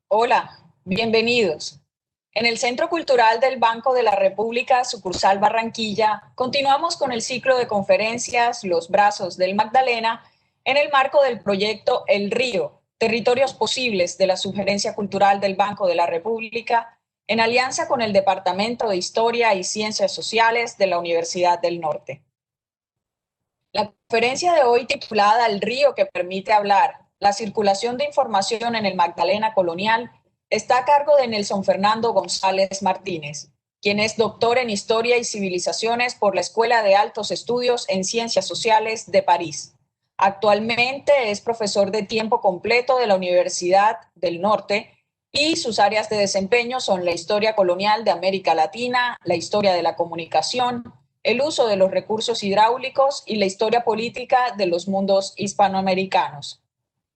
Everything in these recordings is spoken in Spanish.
Hola, bienvenidos. En el Centro Cultural del Banco de la República, sucursal Barranquilla, continuamos con el ciclo de conferencias Los Brazos del Magdalena en el marco del proyecto El Río, Territorios Posibles de la Sugerencia Cultural del Banco de la República, en alianza con el Departamento de Historia y Ciencias Sociales de la Universidad del Norte. La conferencia de hoy, titulada El río que permite hablar, la circulación de información en el Magdalena colonial, está a cargo de Nelson Fernando González Martínez, quien es doctor en Historia y Civilizaciones por la Escuela de Altos Estudios en Ciencias Sociales de París. Actualmente es profesor de tiempo completo de la Universidad del Norte y sus áreas de desempeño son la historia colonial de América Latina, la historia de la comunicación, el uso de los recursos hidráulicos y la historia política de los mundos hispanoamericanos.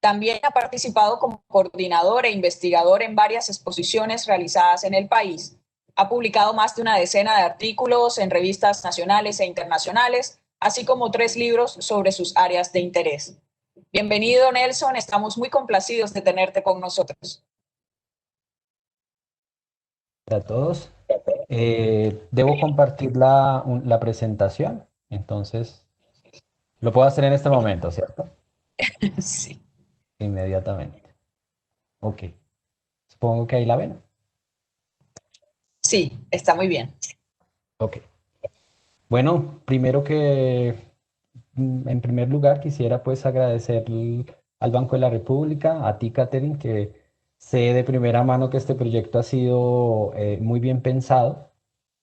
También ha participado como coordinador e investigador en varias exposiciones realizadas en el país. Ha publicado más de una decena de artículos en revistas nacionales e internacionales, así como 3 libros sobre sus áreas de interés. Bienvenido, Nelson. Estamos muy complacidos de tenerte con nosotros. A todos. Debo compartir la presentación, entonces lo puedo hacer en este momento, ¿cierto? Sí, Inmediatamente. Ok, supongo que ahí la ven. sí, está muy bien. Ok. Bueno, en primer lugar, quisiera pues agradecer al Banco de la República, a ti, Catherine, que sé de primera mano que este proyecto ha sido muy bien pensado,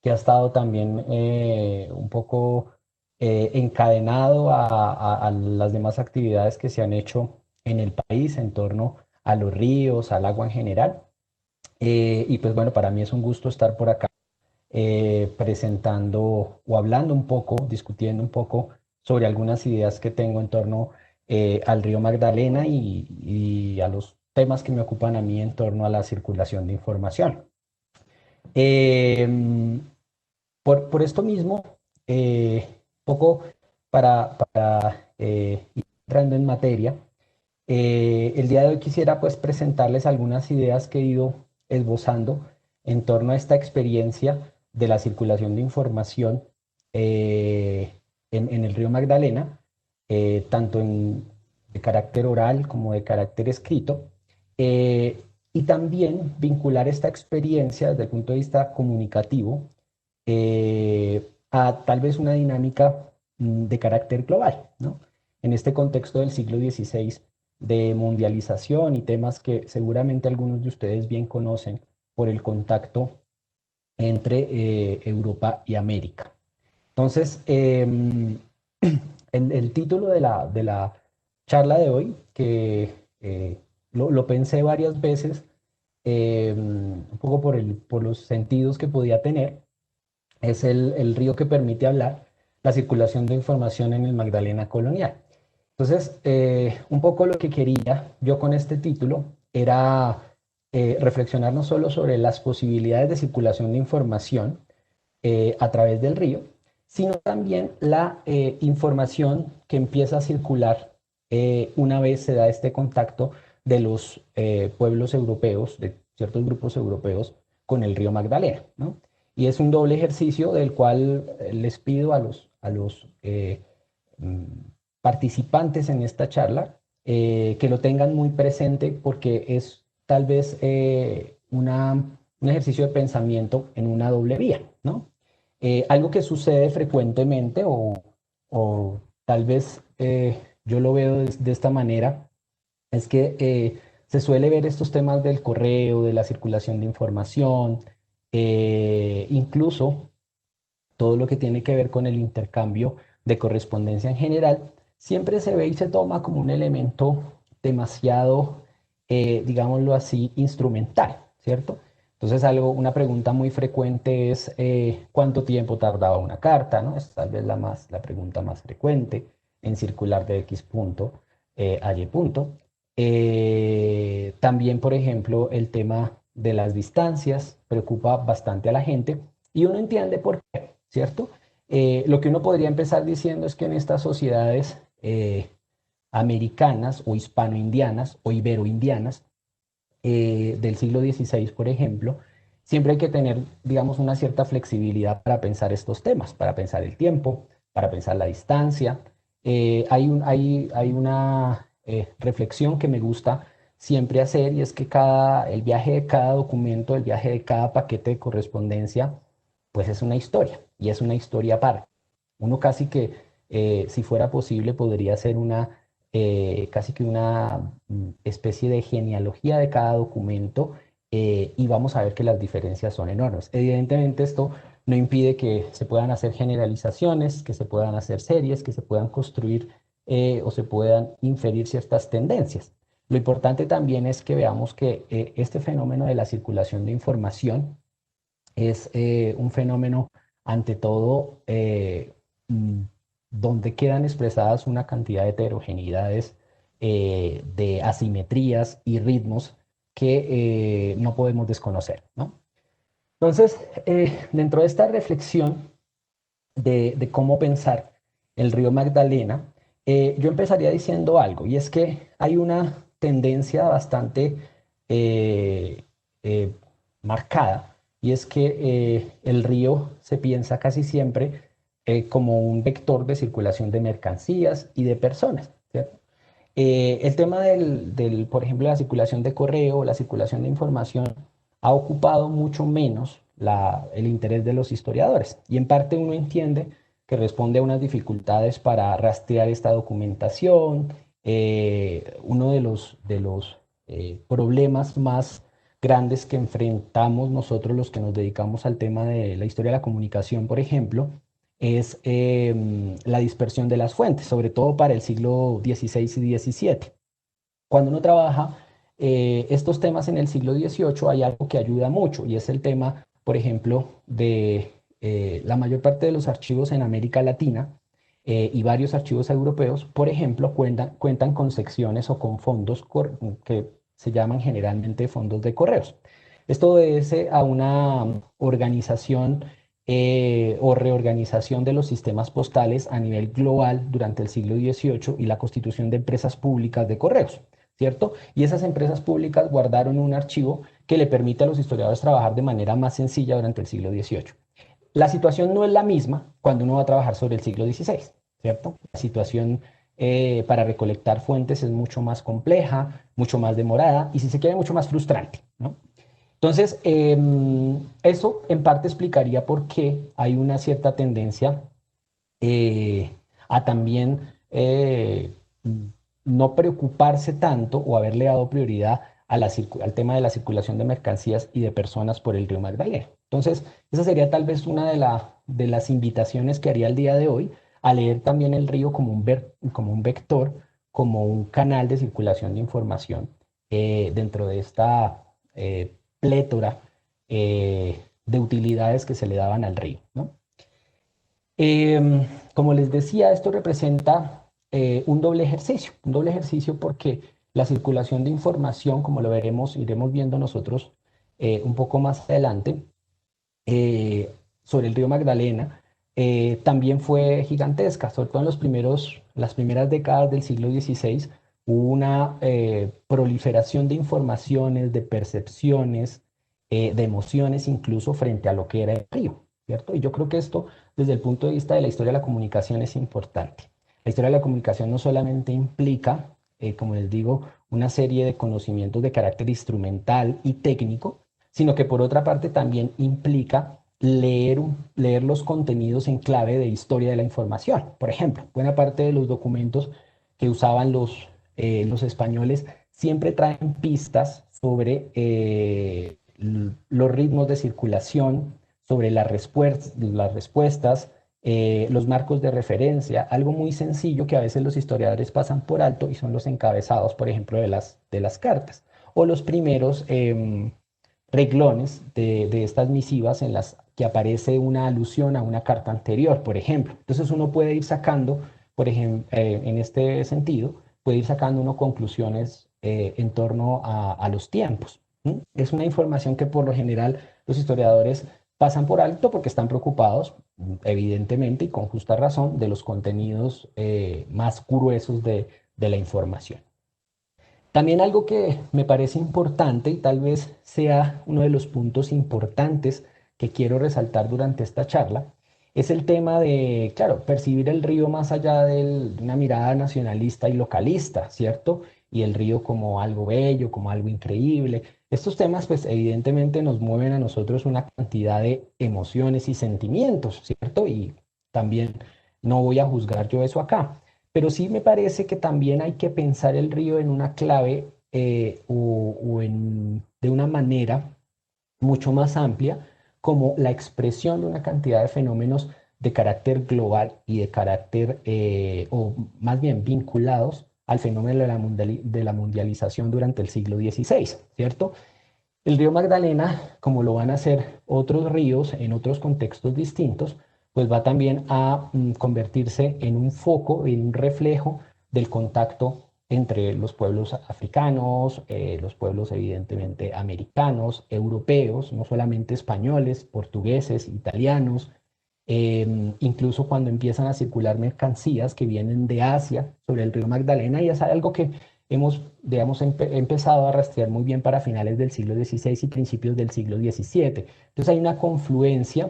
que ha estado también un poco encadenado a las demás actividades que se han hecho en el país en torno a los ríos, al agua en general. Y pues bueno, para mí es un gusto estar por acá presentando o hablando un poco, discutiendo un poco sobre algunas ideas que tengo en torno al río Magdalena y a los temas que me ocupan a mí en torno a la circulación de información. Em, por esto mismo, poco para ir entrando en materia, el día de hoy quisiera pues presentarles algunas ideas que he ido esbozando en torno a esta experiencia de la circulación de información en el río Magdalena, tanto de carácter oral como de carácter escrito, y también vincular esta experiencia desde el punto de vista comunicativo a tal vez una dinámica de carácter global, ¿no? En este contexto del siglo XVI de mundialización y temas que seguramente algunos de ustedes bien conocen por el contacto entre Europa y América. Entonces, el título de la charla de hoy, que lo pensé varias veces, un poco por los sentidos que podía tener, es el río que permite hablar la circulación de información en el Magdalena colonial. Entonces, un poco lo que quería yo con este título era reflexionar no solo sobre las posibilidades de circulación de información a través del río, sino también la información que empieza a circular una vez se da este contacto de los pueblos europeos, de ciertos grupos europeos, con el río Magdalena, ¿no? Y es un doble ejercicio del cual les pido a los mm, participantes en esta charla que lo tengan muy presente porque es tal vez un ejercicio de pensamiento en una doble vía, ¿no? Algo que sucede frecuentemente o tal vez yo lo veo de esta manera es que se suele ver estos temas del correo, de la circulación de información, incluso todo lo que tiene que ver con el intercambio de correspondencia en general, siempre se ve y se toma como un elemento demasiado, digámoslo así, instrumental, ¿cierto? Entonces, una pregunta muy frecuente es ¿cuánto tiempo tardaba una carta? ¿No? Es tal vez la pregunta más frecuente en circular de X punto a Y punto. También, por ejemplo, el tema de las distancias preocupa bastante a la gente y uno entiende por qué, ¿cierto? Lo que uno podría empezar diciendo es que en estas sociedades americanas o hispano-indianas o ibero-indianas, del siglo XVI, por ejemplo, siempre hay que tener, digamos, una cierta flexibilidad para pensar estos temas, para pensar el tiempo, para pensar la distancia. Hay una reflexión que me gusta siempre hacer y es que el viaje de cada documento, el viaje de cada paquete de correspondencia, pues es una historia y es una historia aparte. Uno casi que, si fuera posible, podría hacer casi que una especie de genealogía de cada documento y vamos a ver que las diferencias son enormes. Evidentemente esto no impide que se puedan hacer generalizaciones, que se puedan hacer series, que se puedan construir o se puedan inferir ciertas tendencias. Lo importante también es que veamos que este fenómeno de la circulación de información es un fenómeno, ante todo, mm, donde quedan expresadas una cantidad de heterogeneidades, de asimetrías y ritmos que no podemos desconocer, ¿no? Entonces, dentro de esta reflexión de cómo pensar el río Magdalena, yo empezaría diciendo algo, y es que hay una tendencia bastante eh, eh, marcada, y es que el río se piensa casi siempre como un vector de circulación de mercancías y de personas, ¿cierto? El tema por ejemplo, la circulación de correo, la circulación de información, ha ocupado mucho menos el interés de los historiadores. Y en parte uno entiende que responde a unas dificultades para rastrear esta documentación. Uno de los problemas más grandes que enfrentamos nosotros los que nos dedicamos al tema de la historia de la comunicación, por ejemplo, es la dispersión de las fuentes, sobre todo para el siglo XVI y XVII. Cuando uno trabaja estos temas en el siglo XVIII, hay algo que ayuda mucho y es el tema, por ejemplo, de la mayor parte de los archivos en América Latina y varios archivos europeos, por ejemplo, cuentan con secciones o con fondos que se llaman generalmente fondos de correos. Esto obedece a una organización o reorganización de los sistemas postales a nivel global durante el siglo XVIII y la constitución de empresas públicas de correos, ¿cierto? Y esas empresas públicas guardaron un archivo que le permite a los historiadores trabajar de manera más sencilla durante el siglo XVIII. La situación no es la misma cuando uno va a trabajar sobre el siglo XVI, ¿cierto? La situación para recolectar fuentes es mucho más compleja, mucho más demorada y, si se quiere, mucho más frustrante, ¿no? Entonces, eso en parte explicaría por qué hay una cierta tendencia eh, a también no preocuparse tanto o haberle dado prioridad al tema de la circulación de mercancías y de personas por el río Magdalena. Entonces, esa sería tal vez una de las invitaciones que haría el día de hoy, a leer también el río como un vector, como un canal de circulación de información dentro de esta plétora de utilidades que se le daban al río, ¿no? Como les decía, esto representa un doble ejercicio porque la circulación de información, como lo veremos, iremos viendo nosotros un poco más adelante, sobre el río Magdalena, también fue gigantesca, sobre todo en las primeras décadas del siglo XVI, hubo una proliferación de informaciones, de percepciones, de emociones, incluso frente a lo que era el río, ¿cierto? Y yo creo que esto, desde el punto de vista de la historia de la comunicación, es importante. La historia de la comunicación no solamente implica, como les digo, una serie de conocimientos de carácter instrumental y técnico, sino que por otra parte también implica leer los contenidos en clave de historia de la información. Por ejemplo, buena parte de los documentos que usaban los españoles siempre traen pistas sobre los ritmos de circulación, sobre las respuestas, los marcos de referencia, algo muy sencillo que a veces los historiadores pasan por alto y son los encabezados, por ejemplo, de las cartas o los primeros reglones de estas misivas en las que aparece una alusión a una carta anterior, por ejemplo. Entonces uno puede ir sacando, por ejemplo, en este sentido, puede ir sacando uno conclusiones en torno a los tiempos. ¿Sí? Es una información que por lo general los historiadores pasan por alto porque están preocupados, evidentemente y con justa razón, de los contenidos más gruesos de la información. También algo que me parece importante y tal vez sea uno de los puntos importantes que quiero resaltar durante esta charla es el tema de, claro, percibir el río más allá de una mirada nacionalista y localista, ¿cierto? Y el río como algo bello, como algo increíble. Estos temas, pues evidentemente nos mueven a nosotros una cantidad de emociones y sentimientos, ¿cierto? Y también no voy a juzgar yo eso acá. Pero sí me parece que también hay que pensar el río en una clave de una manera mucho más amplia, como la expresión de una cantidad de fenómenos de carácter global y de carácter, o más bien vinculados al fenómeno de la mundialización durante el siglo XVI, ¿cierto? El río Magdalena, como lo van a hacer otros ríos en otros contextos distintos, pues va también a convertirse en un foco, en un reflejo del contacto entre los pueblos africanos, los pueblos evidentemente americanos, europeos, no solamente españoles, portugueses, italianos, incluso cuando empiezan a circular mercancías que vienen de Asia sobre el río Magdalena, y es algo que hemos, digamos, empezado a rastrear muy bien para finales del siglo XVI y principios del siglo XVII. Entonces hay una confluencia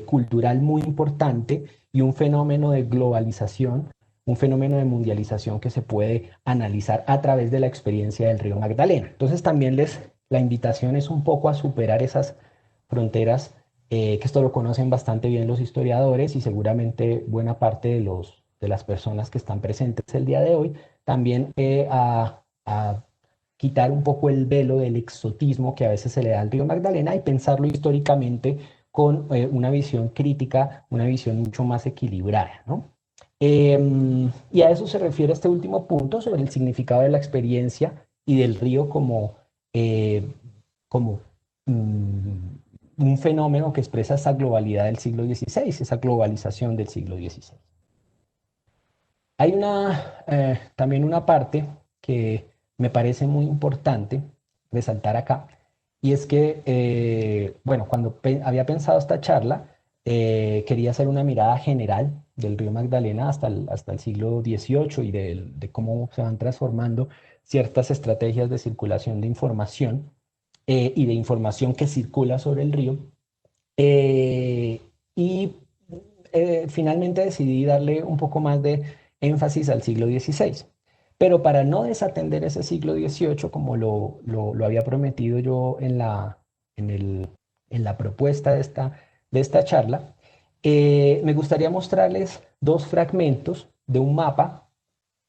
cultural muy importante y un fenómeno de globalización, un fenómeno de mundialización que se puede analizar a través de la experiencia del río Magdalena. Entonces también la invitación es un poco a superar esas fronteras, que esto lo conocen bastante bien los historiadores y seguramente buena parte de las personas que están presentes el día de hoy, también a quitar un poco el velo del exotismo que a veces se le da al río Magdalena y pensarlo históricamente con una visión crítica, una visión mucho más equilibrada, ¿no? Y a eso se refiere este último punto sobre el significado de la experiencia y del río eh, como un fenómeno que expresa esa globalidad del siglo XVI, esa globalización del siglo XVI. Hay también una parte que me parece muy importante resaltar acá, y es que, bueno, cuando había pensado esta charla, quería hacer una mirada general del río Magdalena hasta el siglo XVIII y de cómo se van transformando ciertas estrategias de circulación de información y de información que circula sobre el río. Eh, y Finalmente decidí darle un poco más de énfasis al siglo XVI. Pero para no desatender ese siglo XVIII, como lo había prometido yo en en la propuesta de esta charla, me gustaría mostrarles dos fragmentos de un mapa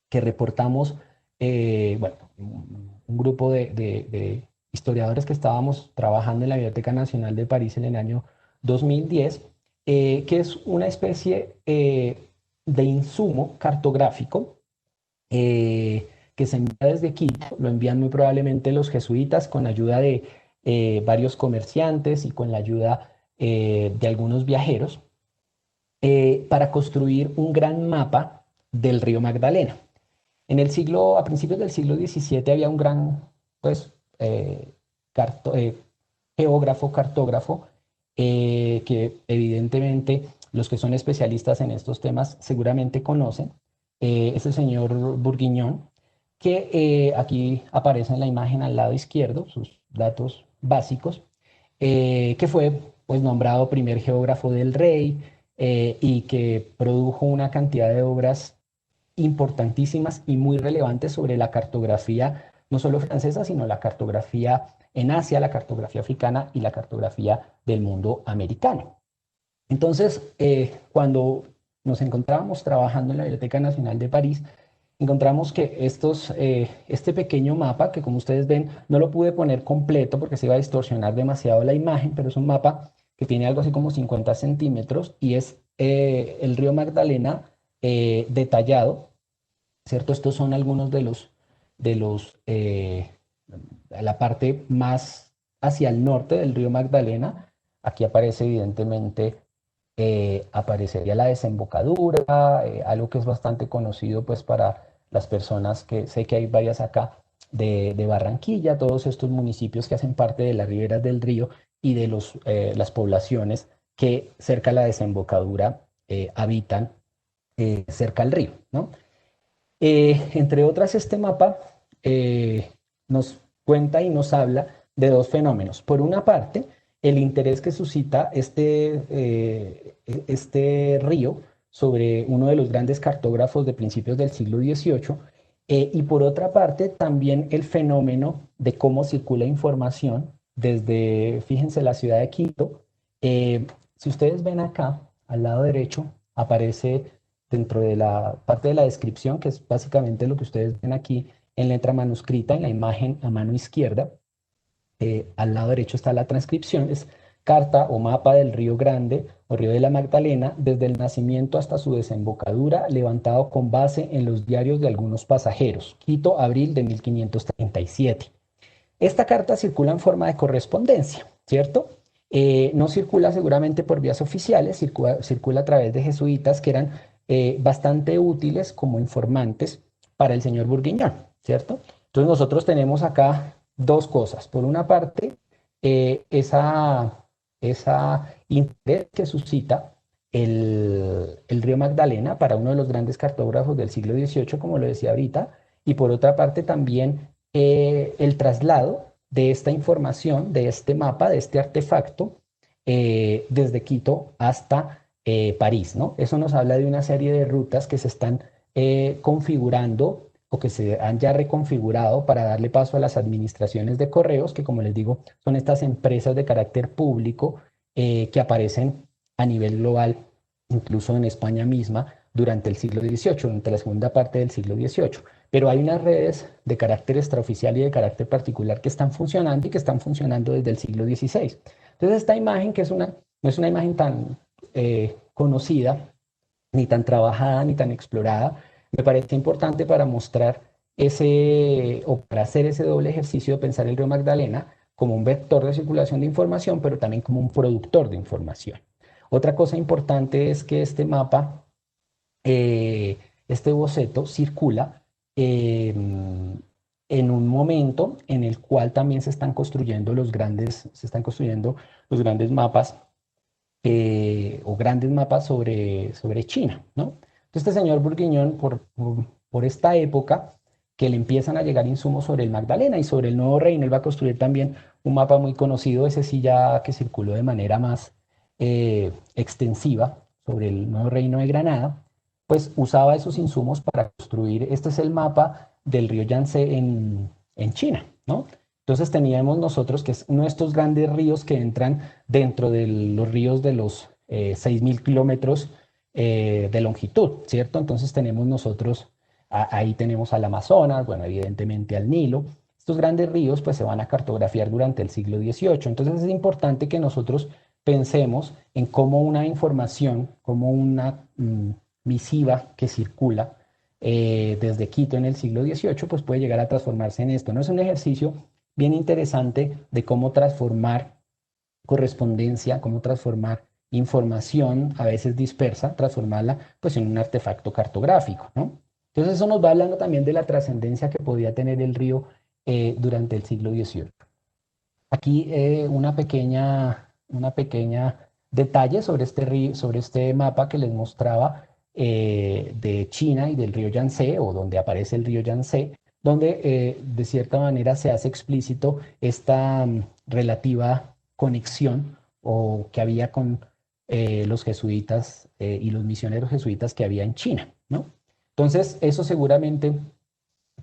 que reportamos, bueno, un grupo de historiadores que estábamos trabajando en la Biblioteca Nacional de París en el año 2010, que es una especie de insumo cartográfico que se envía desde Quito. Lo envían muy probablemente los jesuitas con ayuda de varios comerciantes y con la ayuda de algunos viajeros, para construir un gran mapa del río Magdalena. A principios del siglo XVII había un gran, pues, carto- eh, geógrafo, cartógrafo, que evidentemente los que son especialistas en estos temas seguramente conocen, es el señor Bourguignon, que aquí aparece en la imagen al lado izquierdo, sus datos básicos, que fue pues nombrado primer geógrafo del rey, y que produjo una cantidad de obras importantísimas y muy relevantes sobre la cartografía, no solo francesa, sino la cartografía en Asia, la cartografía africana y la cartografía del mundo americano. Entonces, cuando nos encontrábamos trabajando en la Biblioteca Nacional de París, encontramos que este pequeño mapa, que como ustedes ven, no lo pude poner completo porque se iba a distorsionar demasiado la imagen, pero es un mapa que tiene algo así como 50 centímetros y es el río Magdalena detallado, ¿cierto? Estos son algunos de la parte más hacia el norte del río Magdalena. Aquí aparece evidentemente, aparecería la desembocadura, algo que es bastante conocido pues para las personas que sé que hay varias acá de Barranquilla, todos estos municipios que hacen parte de las riberas del río y de las poblaciones que cerca a la desembocadura habitan cerca al río, ¿no? Entre otras, este mapa nos cuenta y nos habla de dos fenómenos. Por una parte, el interés que suscita este río sobre uno de los grandes cartógrafos de principios del siglo XVIII, y por otra parte, también el fenómeno de cómo circula información desde, fíjense, la ciudad de Quito. Si ustedes ven acá, al lado derecho, aparece dentro de la parte de la descripción, que es básicamente lo que ustedes ven aquí en letra manuscrita, en la imagen a mano izquierda. Al lado derecho está la transcripción, es carta o mapa del Río Grande o Río de la Magdalena desde el nacimiento hasta su desembocadura, levantado con base en los diarios de algunos pasajeros. Quito, abril de 1537. Esta carta circula en forma de correspondencia, ¿cierto? No circula seguramente por vías oficiales, circula a través de jesuitas que eran bastante útiles como informantes para el señor Bourguignon, ¿cierto? Entonces nosotros tenemos acá dos cosas. Por una parte, esa interés que suscita el río Magdalena para uno de los grandes cartógrafos del siglo XVIII, como lo decía ahorita, y por otra parte también el traslado de esta información, de este mapa, de este artefacto, desde Quito hasta París, ¿no? Eso nos habla de una serie de rutas que se están configurando o que se han ya reconfigurado para darle paso a las administraciones de correos, que como les digo, son estas empresas de carácter público que aparecen a nivel global, incluso en España misma, durante el siglo XVIII, durante la segunda parte del siglo XVIII. Pero hay unas redes de carácter extraoficial y de carácter particular que están funcionando y que están funcionando desde el siglo XVI. Entonces esta imagen, que no es una imagen tan conocida, ni tan trabajada, ni tan explorada, me parece importante para mostrar o para hacer ese doble ejercicio de pensar el río Magdalena como un vector de circulación de información, pero también como un productor de información. Otra cosa importante es que este mapa, este boceto, circula en un momento en el cual también se están construyendo los grandes mapas o grandes mapas sobre China, ¿no? Entonces este señor Bourguignon, por esta época, que le empiezan a llegar insumos sobre el Magdalena y sobre el Nuevo Reino, él va a construir también un mapa muy conocido, ese sí ya que circuló de manera más extensiva sobre el Nuevo Reino de Granada, pues usaba esos insumos para construir, este es el mapa del río Yangtze en China, ¿no? Entonces teníamos nosotros, que es uno de estos grandes ríos que entran dentro de los ríos de los 6.000 kilómetros de longitud, ¿cierto? Entonces tenemos nosotros, ahí tenemos al Amazonas, bueno, evidentemente al Nilo. Estos grandes ríos pues se van a cartografiar durante el siglo XVIII. Entonces es importante que nosotros pensemos en cómo una información, como una misiva que circula desde Quito en el siglo XVIII, pues puede llegar a transformarse en esto. No es un ejercicio bien interesante de cómo transformar correspondencia, cómo transformar información, a veces dispersa, transformarla pues en un artefacto cartográfico, ¿no? Entonces eso nos va hablando también de la trascendencia que podía tener el río durante el siglo XVIII. Aquí una pequeña detalle sobre este río, sobre este mapa que les mostraba de China y del río Yangtze, o donde aparece el río Yangtze, donde de cierta manera se hace explícito esta relativa conexión o que había con los jesuitas y los misioneros jesuitas que había en China, ¿no? Entonces, eso seguramente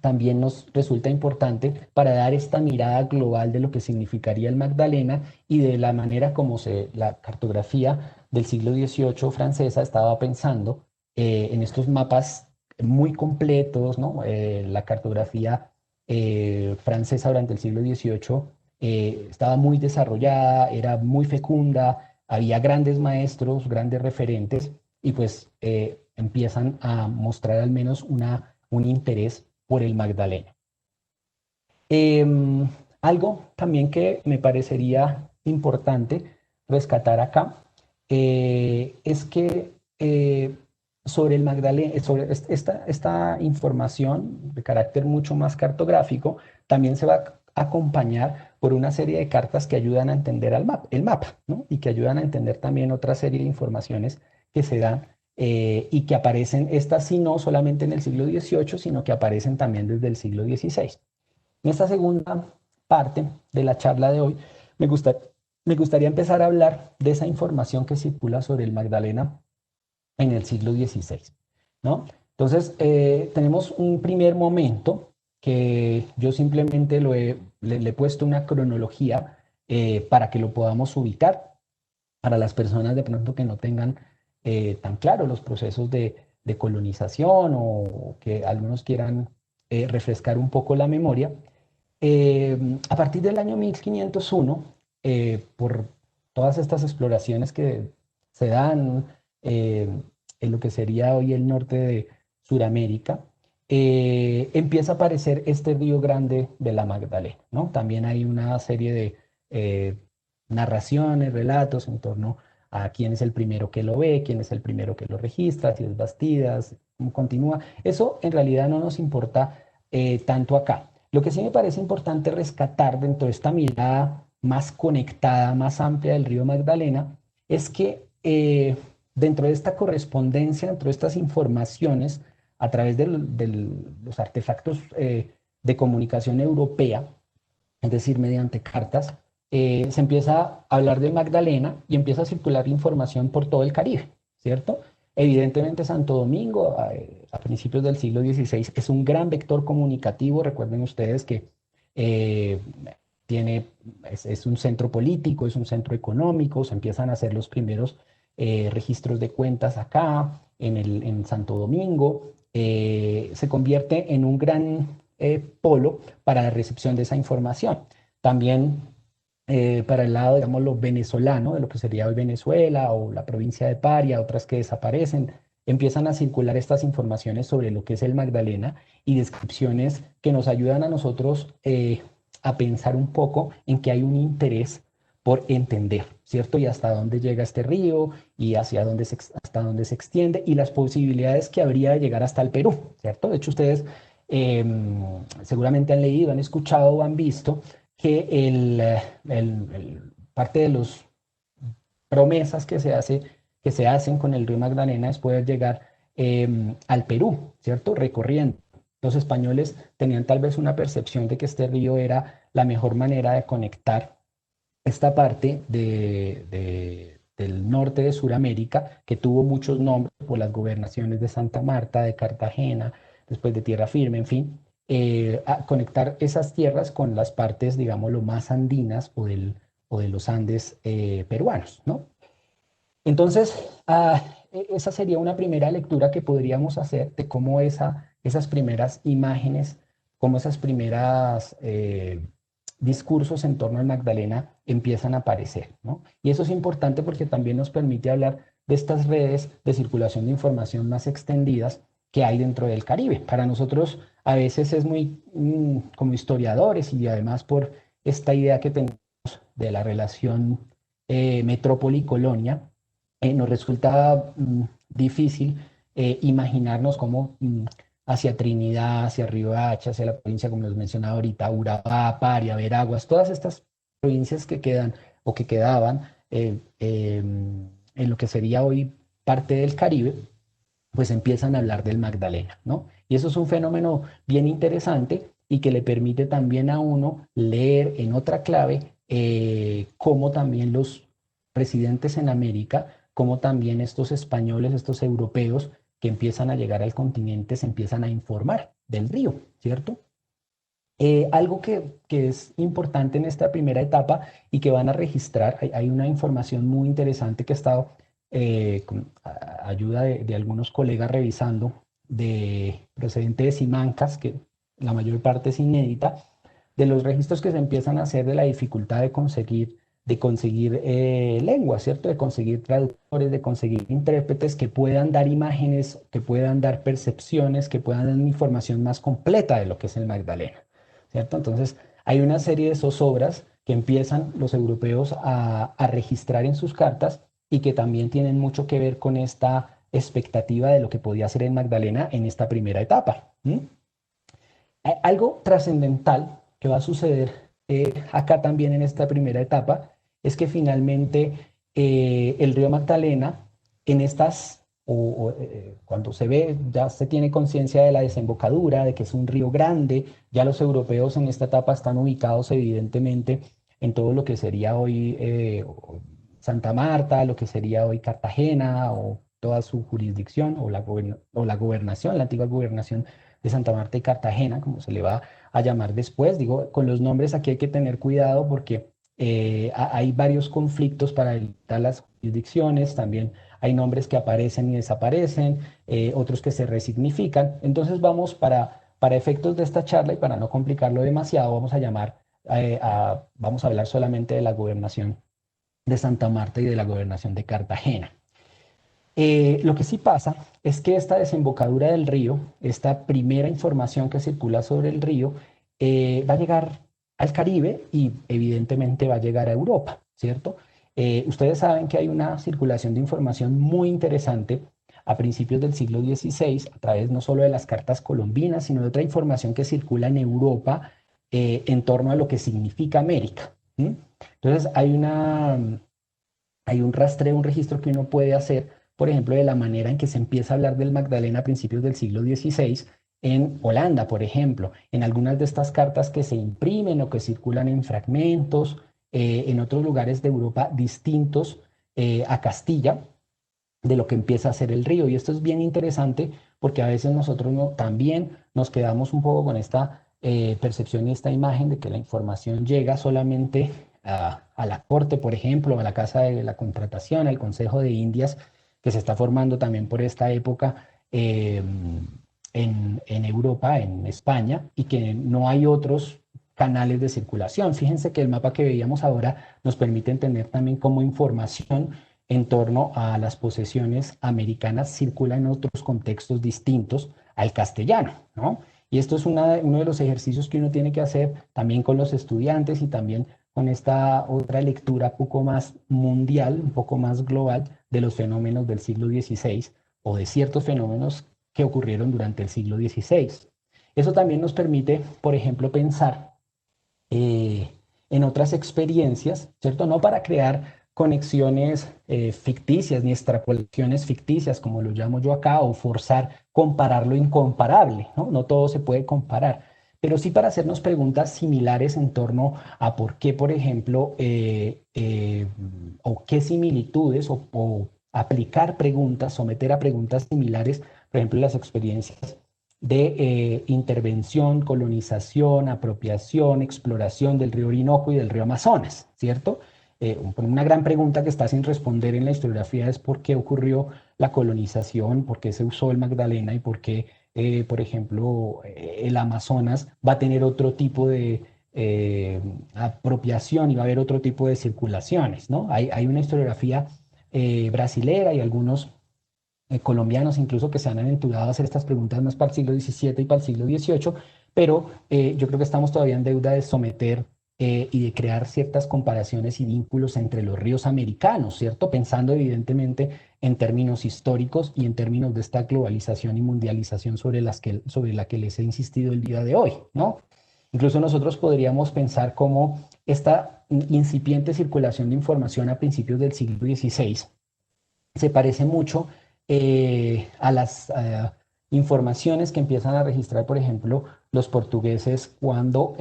también nos resulta importante para dar esta mirada global de lo que significaría el Magdalena y de la manera como la cartografía del siglo XVIII francesa estaba pensando en estos mapas muy completos, ¿no? La cartografía francesa durante el siglo XVIII estaba muy desarrollada, era muy fecunda, había grandes maestros, grandes referentes, y pues empiezan a mostrar al menos un interés por el Magdalena. Algo también que me parecería importante rescatar acá es que sobre el Magdalena, sobre esta información de carácter mucho más cartográfico, también se va a acompañar por una serie de cartas que ayudan a entender el mapa, ¿no? Y que ayudan a entender también otra serie de informaciones que se dan y que aparecen, estas sí no solamente en el siglo XVIII, sino que aparecen también desde el siglo XVI. En esta segunda parte de la charla de hoy, me gusta, me gustaría empezar a hablar de esa información que circula sobre el Magdalena en el siglo XVI, ¿no? Entonces, tenemos un primer momento que yo simplemente le he puesto una cronología para que lo podamos ubicar para las personas de pronto que no tengan tan claro los procesos de colonización o que algunos quieran refrescar un poco la memoria. A partir del año 1501, por todas estas exploraciones que se dan eh, en lo que sería hoy el norte de Sudamérica, empieza a aparecer este río Grande de la Magdalena, ¿no? También hay una serie de eh, narraciones, relatos en torno a quién es el primero que lo ve, quién es el primero que lo registra, si es Bastidas, cómo continúa. Eso en realidad no nos importa tanto acá. Lo que sí me parece importante rescatar dentro de esta mirada más conectada, más amplia del río Magdalena, es que dentro de esta correspondencia, dentro de estas informaciones, a través de los artefactos de comunicación europea, es decir, mediante cartas, se empieza a hablar de Magdalena y empieza a circular información por todo el Caribe, ¿cierto? Evidentemente Santo Domingo, a principios del siglo XVI, es un gran vector comunicativo. Recuerden ustedes que eh, tiene, es un centro político, es un centro económico, se empiezan a hacer los primeros registros de cuentas acá, en Santo Domingo, se convierte en un gran polo para la recepción de esa información. También para el lado, digamos, lo venezolano, de lo que sería hoy Venezuela o la provincia de Paria, otras que desaparecen, empiezan a circular estas informaciones sobre lo que es el Magdalena y descripciones que nos ayudan a nosotros a pensar un poco en que hay un interés por entender, ¿cierto? Y hasta dónde llega este río y hacia dónde hasta dónde se extiende y las posibilidades que habría de llegar hasta el Perú, ¿cierto? De hecho, ustedes eh, seguramente han leído, han escuchado o han visto que parte de las promesas que se hacen con el río Magdalena es poder llegar al Perú, ¿cierto? Recorriendo. Los españoles tenían tal vez una percepción de que este río era la mejor manera de conectar esta parte del norte de Sudamérica, que tuvo muchos nombres por las gobernaciones de Santa Marta, de Cartagena, después de Tierra Firme, en fin, a conectar esas tierras con las partes, digamos, lo más andinas o de los Andes peruanos, ¿no? Entonces, esa sería una primera lectura que podríamos hacer de cómo esas primeras imágenes, cómo esas primeras discursos en torno al Magdalena empiezan a aparecer, ¿no? Y eso es importante porque también nos permite hablar de estas redes de circulación de información más extendidas que hay dentro del Caribe. Para nosotros a veces es muy, como historiadores y además por esta idea que tenemos de la relación metrópoli-colonia, nos resulta difícil imaginarnos cómo hacia Trinidad, hacia Riohacha, hacia la provincia, como les mencionaba ahorita, Urabá, Paria, Veraguas, todas estas provincias que quedan o que quedaban en lo que sería hoy parte del Caribe, pues empiezan a hablar del Magdalena, ¿no? Y eso es un fenómeno bien interesante y que le permite también a uno leer en otra clave cómo también los presidentes en América, cómo también estos españoles, estos europeos que empiezan a llegar al continente se empiezan a informar del río, ¿cierto? Algo que es importante en esta primera etapa y que van a registrar, hay una información muy interesante que he estado con ayuda de algunos colegas revisando, procedente de Simancas, que la mayor parte es inédita, de los registros que se empiezan a hacer de la dificultad de conseguir lengua, ¿cierto? De conseguir traductores, de conseguir intérpretes que puedan dar imágenes, que puedan dar percepciones, que puedan dar una información más completa de lo que es el Magdalena, ¿cierto? Entonces, hay una serie de zozobras que empiezan los europeos a registrar en sus cartas y que también tienen mucho que ver con esta expectativa de lo que podía ser el Magdalena en esta primera etapa. Algo trascendental que va a suceder acá también en esta primera etapa es que finalmente el río Magdalena en estas cuando se ve, ya se tiene conciencia de la desembocadura, de que es un río grande. Ya los europeos en esta etapa están ubicados evidentemente en todo lo que sería hoy Santa Marta, lo que sería hoy Cartagena o toda su jurisdicción o la gobernación, la antigua gobernación de Santa Marta y Cartagena, como se le va a llamar después. Digo, con los nombres aquí hay que tener cuidado porque hay varios conflictos para evitar las jurisdicciones. También hay nombres que aparecen y desaparecen, otros que se resignifican. Entonces vamos para efectos de esta charla y para no complicarlo demasiado, vamos a hablar solamente de la gobernación de Santa Marta y de la gobernación de Cartagena. Lo que sí pasa es que esta desembocadura del río, esta primera información que circula sobre el río, va a llegar al Caribe y evidentemente va a llegar a Europa, ¿cierto? Ustedes saben que hay una circulación de información muy interesante a principios del siglo XVI, a través no solo de las cartas colombinas, sino de otra información que circula en Europa en torno a lo que significa América. ¿Mm? Entonces hay un rastreo, un registro que uno puede hacer, por ejemplo, de la manera en que se empieza a hablar del Magdalena a principios del siglo XVI en Holanda, por ejemplo, en algunas de estas cartas que se imprimen o que circulan en fragmentos, en otros lugares de Europa distintos a Castilla, de lo que empieza a ser el río. Y esto es bien interesante porque a veces nosotros también nos quedamos un poco con esta percepción y esta imagen de que la información llega solamente a la corte, por ejemplo, a la Casa de la Contratación, al Consejo de Indias, que se está formando también por esta época en Europa, en España, y que no hay otros canales de circulación. Fíjense que el mapa que veíamos ahora nos permite entender también cómo información en torno a las posesiones americanas circula en otros contextos distintos al castellano, ¿no? Y esto es uno de los ejercicios que uno tiene que hacer también con los estudiantes y también con esta otra lectura un poco más mundial, un poco más global de los fenómenos del siglo XVI o de ciertos fenómenos que ocurrieron durante el siglo XVI. Eso también nos permite, por ejemplo, pensar en otras experiencias, ¿cierto? No para crear conexiones ficticias ni extrapolaciones ficticias, como lo llamo yo acá, o forzar comparar lo incomparable, ¿no? No todo se puede comparar, pero sí para hacernos preguntas similares en torno a por qué, por ejemplo, o qué similitudes, o aplicar preguntas, someter a preguntas similares, por ejemplo, las experiencias de intervención, colonización, apropiación, exploración del río Orinoco y del río Amazonas, ¿cierto? Una gran pregunta que está sin responder en la historiografía es por qué ocurrió la colonización, por qué se usó el Magdalena y por qué, por ejemplo, el Amazonas va a tener otro tipo de apropiación y va a haber otro tipo de circulaciones, ¿no? Hay una historiografía brasilera y algunos colombianos incluso que se han aventurado a hacer estas preguntas más para el siglo XVII y para el siglo XVIII, pero yo creo que estamos todavía en deuda de someter y de crear ciertas comparaciones y vínculos entre los ríos americanos, ¿cierto? Pensando evidentemente en términos históricos y en términos de esta globalización y mundialización sobre la que les he insistido el día de hoy, ¿no? Incluso nosotros podríamos pensar cómo esta incipiente circulación de información a principios del siglo XVI se parece mucho a las informaciones que empiezan a registrar, por ejemplo, los portugueses cuando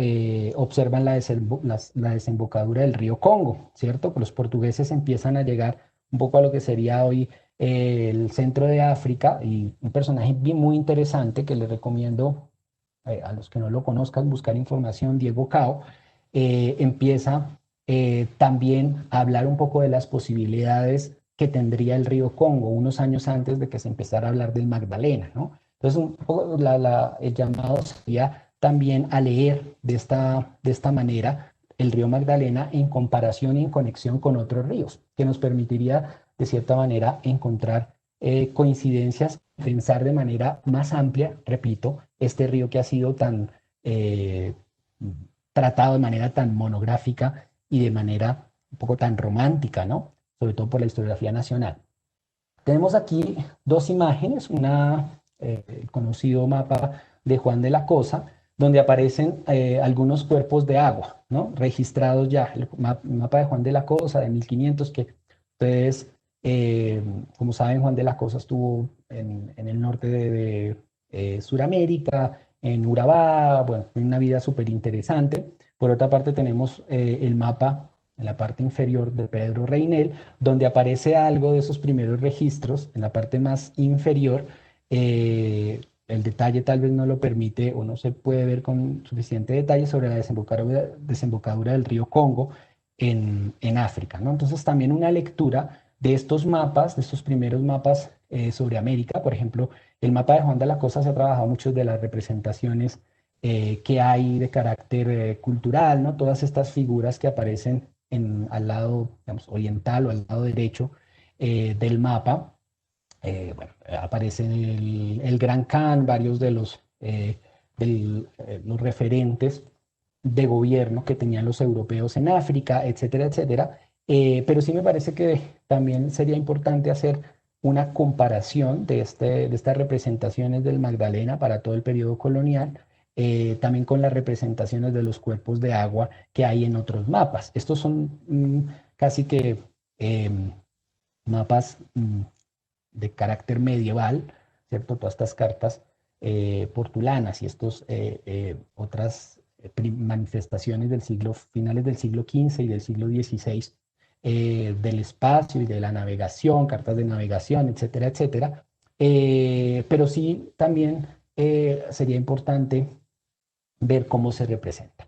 observan la desembocadura del río Congo, ¿cierto? Pues los portugueses empiezan a llegar un poco a lo que sería hoy el centro de África, y un personaje muy interesante que les recomiendo a los que no lo conozcan buscar información, Diego Cao, empieza también a hablar un poco de las posibilidades que tendría el río Congo unos años antes de que se empezara a hablar del Magdalena, ¿no? Entonces, un poco el llamado sería también a leer de esta manera el río Magdalena en comparación y en conexión con otros ríos, que nos permitiría, de cierta manera, encontrar coincidencias, pensar de manera más amplia, repito, este río que ha sido tan tratado de manera tan monográfica y de manera un poco tan romántica, ¿no? Sobre todo por la historiografía nacional. Tenemos aquí dos imágenes, el conocido mapa de Juan de la Cosa, donde aparecen algunos cuerpos de agua, ¿no? Registrados ya, el mapa de Juan de la Cosa de 1500, que ustedes Eh, Como saben, Juan de la Cosa estuvo en el norte de Sudamérica, en Urabá, bueno, fue una vida súper interesante. Por otra parte, tenemos el mapa en la parte inferior de Pedro Reinel, donde aparece algo de esos primeros registros, en la parte más inferior. El detalle tal vez no lo permite o no se puede ver con suficiente detalle sobre la desembocadura del río Congo en África, ¿no? Entonces, también una lectura de estos mapas, de estos primeros mapas sobre América. Por ejemplo, el mapa de Juan de la Cosa se ha trabajado mucho de las representaciones que hay de carácter cultural, ¿no? Todas estas figuras que aparecen al lado, digamos, oriental o al lado derecho del mapa. Bueno, aparece el Gran Khan, varios de los referentes de gobierno que tenían los europeos en África, etcétera, etcétera. Pero sí me parece que también sería importante hacer una comparación de estas representaciones del Magdalena para todo el periodo colonial, también con las representaciones de los cuerpos de agua que hay en otros mapas. Estos son casi que mapas de carácter medieval, ¿cierto? Todas estas cartas portulanas y estos otras manifestaciones del siglo, finales del siglo XV y del siglo XVI, del espacio y de la navegación, cartas de navegación, etcétera, etcétera. Pero sí también sería importante ver cómo se representa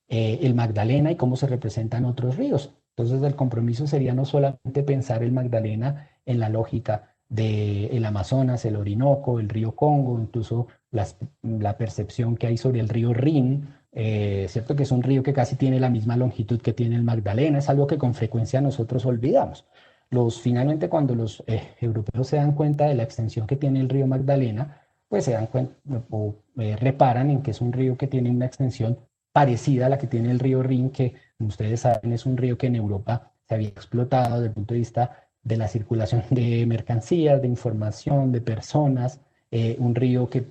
el Magdalena y cómo se representan otros ríos. Entonces, el compromiso sería no solamente pensar el Magdalena en la lógica del Amazonas, el Orinoco, el río Congo, incluso la percepción que hay sobre el río Rin, ¿cierto? Que es un río que casi tiene la misma longitud que tiene el Magdalena, es algo que con frecuencia nosotros olvidamos. Finalmente, cuando los europeos se dan cuenta de la extensión que tiene el río Magdalena, pues se dan cuenta o reparan en que es un río que tiene una extensión parecida a la que tiene el río Rin, que, como ustedes saben, es un río que en Europa se había explotado desde el punto de vista de la circulación de mercancías, de información, de personas, un río que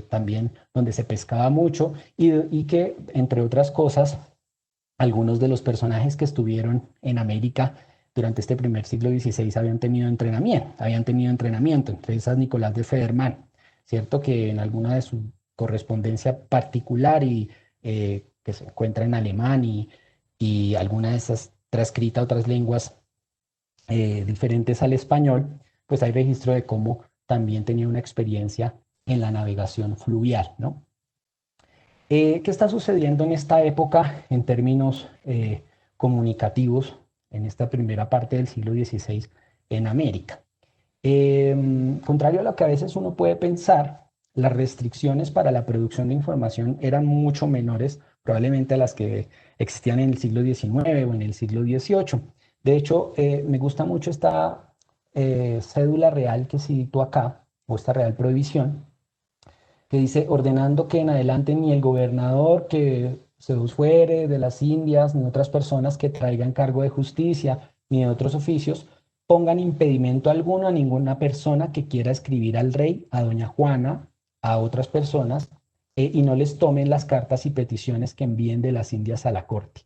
también donde se pescaba mucho y que, entre otras cosas, algunos de los personajes que estuvieron en América durante este primer siglo XVI habían tenido entrenamiento, entre esas Nicolás de Federman, ¿cierto? Que en alguna de su correspondencia particular y que se encuentra en alemán y alguna de esas transcrita a otras lenguas diferentes al español, pues hay registro de cómo también tenía una experiencia en la navegación fluvial, ¿no? ¿Qué está sucediendo en esta época en términos comunicativos en esta primera parte del siglo XVI en América? Contrario a lo que a veces uno puede pensar, las restricciones para la producción de información eran mucho menores probablemente a las que existían en el siglo XIX o en el siglo XVIII. De hecho, me gusta mucho esta cédula real que cito acá, o esta real prohibición, que dice, ordenando que en adelante ni el gobernador que se os fuere de las Indias, ni otras personas que traigan cargo de justicia, ni de otros oficios, pongan impedimento alguno a ninguna persona que quiera escribir al rey, a doña Juana, a otras personas, y no les tomen las cartas y peticiones que envíen de las Indias a la corte,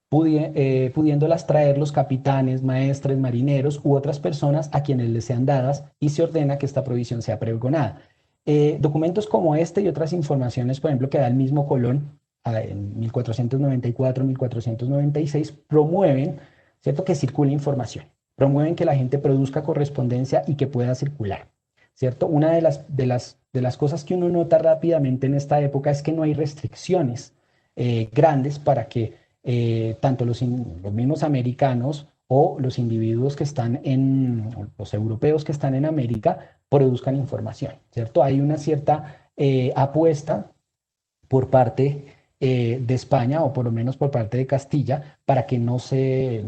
pudiéndolas traer los capitanes, maestres, marineros u otras personas a quienes les sean dadas, y se ordena que esta prohibición sea pregonada. Documentos como este y otras informaciones, por ejemplo, que da el mismo Colón en 1494, 1496, promueven, ¿cierto?, que circule información, promueven que la gente produzca correspondencia y que pueda circular, ¿cierto? Una de las cosas que uno nota rápidamente en esta época es que no hay restricciones grandes para que tanto los mismos americanos o los individuos que están los europeos que están en América produzcan información, ¿cierto? Hay una cierta apuesta por parte de España o por lo menos por parte de Castilla para que no se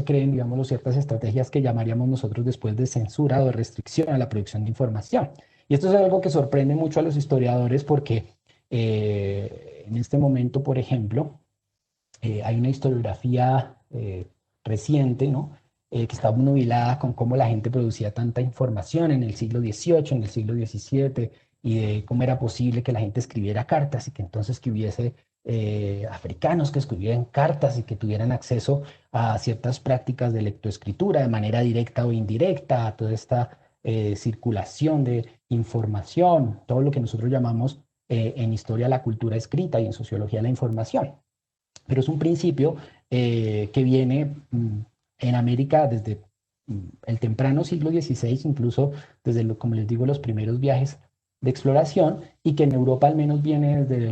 creen, digamos, ciertas estrategias que llamaríamos nosotros después de censura o de restricción a la producción de información. Y esto es algo que sorprende mucho a los historiadores porque en este momento, por ejemplo, hay una historiografía reciente, ¿no? Que está nubilada con cómo la gente producía tanta información en el siglo XVIII, en el siglo XVII, y de cómo era posible que la gente escribiera cartas y que entonces que hubiese africanos que escribieran cartas y que tuvieran acceso a ciertas prácticas de lectoescritura de manera directa o indirecta, a toda esta circulación de información, todo lo que nosotros llamamos en historia la cultura escrita y en sociología la información. Pero es un principio que viene en América desde el temprano siglo XVI, incluso desde, como les digo, los primeros viajes de exploración, y que en Europa al menos viene desde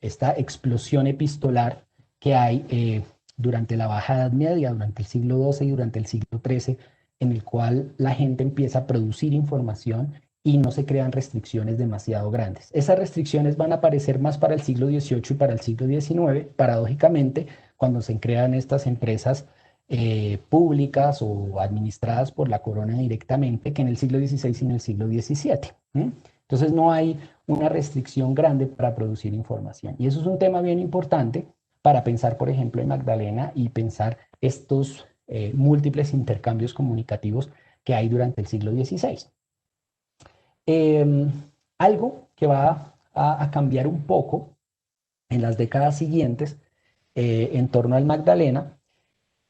esta explosión epistolar que hay durante la Baja Edad Media, durante el siglo XII y durante el siglo XIII, en el cual la gente empieza a producir información y no se crean restricciones demasiado grandes. Esas restricciones van a aparecer más para el siglo XVIII y para el siglo XIX, paradójicamente, cuando se crean estas empresas públicas o administradas por la corona directamente, que en el siglo XVI y en el siglo XVII. Entonces no hay una restricción grande para producir información. Y eso es un tema bien importante para pensar, por ejemplo, en Magdalena y pensar estos múltiples intercambios comunicativos que hay durante el siglo XVI. Algo que va a cambiar un poco en las décadas siguientes en torno al Magdalena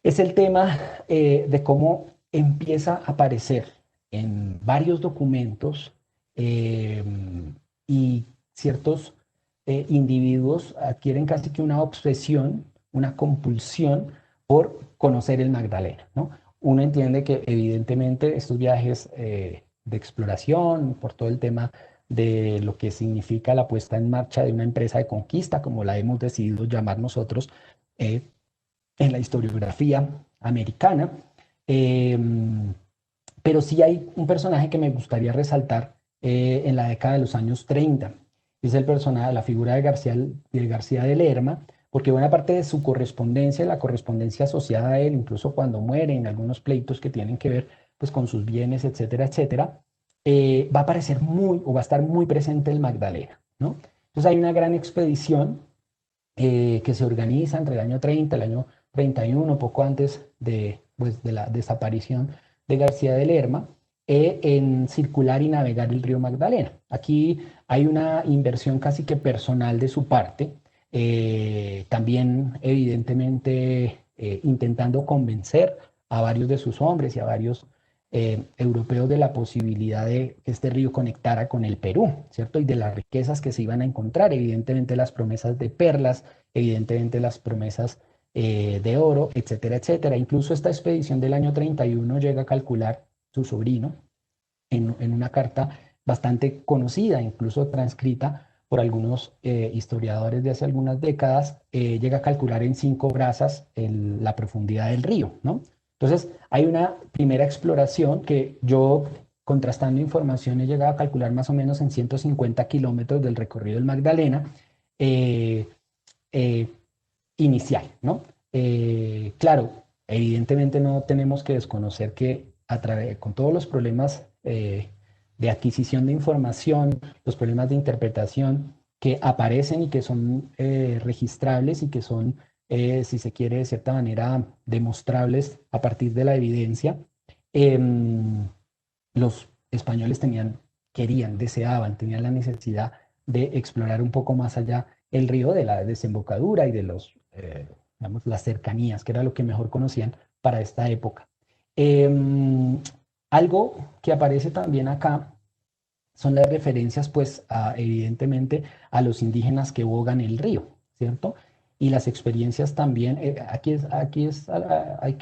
es el tema de cómo empieza a aparecer en varios documentos y ciertos individuos adquieren casi que una obsesión, una compulsión por conocer el Magdalena, ¿no? Uno entiende que evidentemente estos viajes de exploración, por todo el tema de lo que significa la puesta en marcha de una empresa de conquista, como la hemos decidido llamar nosotros en la historiografía americana. Pero sí hay un personaje que me gustaría resaltar en la década de los años 30. Es el personaje, la figura de García de Lerma, porque buena parte de su correspondencia, la correspondencia asociada a él, incluso cuando muere, en algunos pleitos que tienen que ver pues, con sus bienes, etcétera, etcétera, va a aparecer muy, o va a estar muy presente el Magdalena, ¿no? Entonces hay una gran expedición que se organiza entre el año 30 y el año 31, poco antes pues, de la desaparición de García de Lerma, en circular y navegar el río Magdalena. Aquí hay una inversión casi que personal de su parte, también evidentemente intentando convencer a varios de sus hombres y a varios europeos de la posibilidad de que este río conectara con el Perú, ¿cierto? Y de las riquezas que se iban a encontrar, evidentemente las promesas de perlas, evidentemente las promesas de oro, etcétera, etcétera. Incluso esta expedición del año 31 llega a calcular su sobrino en una carta bastante conocida, incluso transcrita por algunos historiadores de hace algunas décadas, llega a calcular en 5 brazas la profundidad del río, ¿no? Entonces, hay una primera exploración que yo, contrastando información, he llegado a calcular más o menos en 150 kilómetros del recorrido del Magdalena eh, eh, inicial, ¿no? Claro, evidentemente no tenemos que desconocer que con todos los problemas de adquisición de información, los problemas de interpretación que aparecen y que son registrables y que son si se quiere, de cierta manera, demostrables a partir de la evidencia, los españoles querían, deseaban, tenían la necesidad de explorar un poco más allá el río de la desembocadura y de digamos, las cercanías, que era lo que mejor conocían para esta época. Algo que aparece también acá son las referencias, pues, evidentemente, a los indígenas que bogan el río, ¿cierto? Y las experiencias también, hay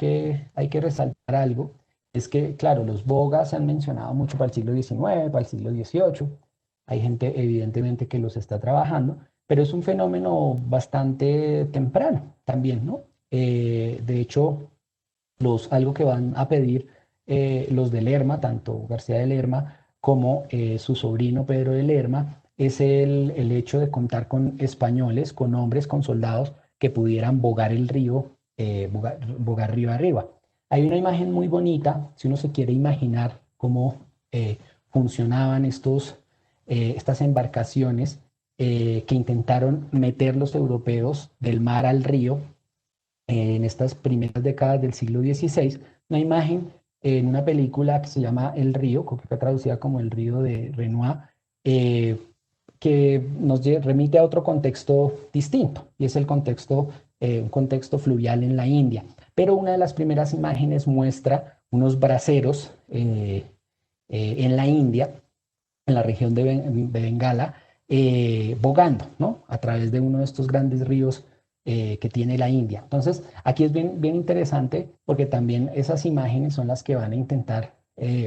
que resaltar algo, es que, claro, los bogas se han mencionado mucho para el siglo XIX, para el siglo XVIII, hay gente evidentemente que los está trabajando, pero es un fenómeno bastante temprano también, ¿no? De hecho, algo que van a pedir los de Lerma, tanto García de Lerma como su sobrino Pedro de Lerma, es el hecho de contar con españoles, con hombres, con soldados que pudieran bogar el río, bogar río arriba. Hay una imagen muy bonita, si uno se quiere imaginar cómo funcionaban estas embarcaciones que intentaron meter los europeos del mar al río en estas primeras décadas del siglo XVI, una imagen en una película que se llama El Río, que fue traducida como El Río de Renoir, que nos remite a otro contexto distinto, y es el contexto, un contexto fluvial en la India. Pero una de las primeras imágenes muestra unos braceros en la India, en la región de Bengala, bogando, ¿no? A través de uno de estos grandes ríos que tiene la India. Entonces, aquí es bien interesante porque también esas imágenes son las que van a intentar,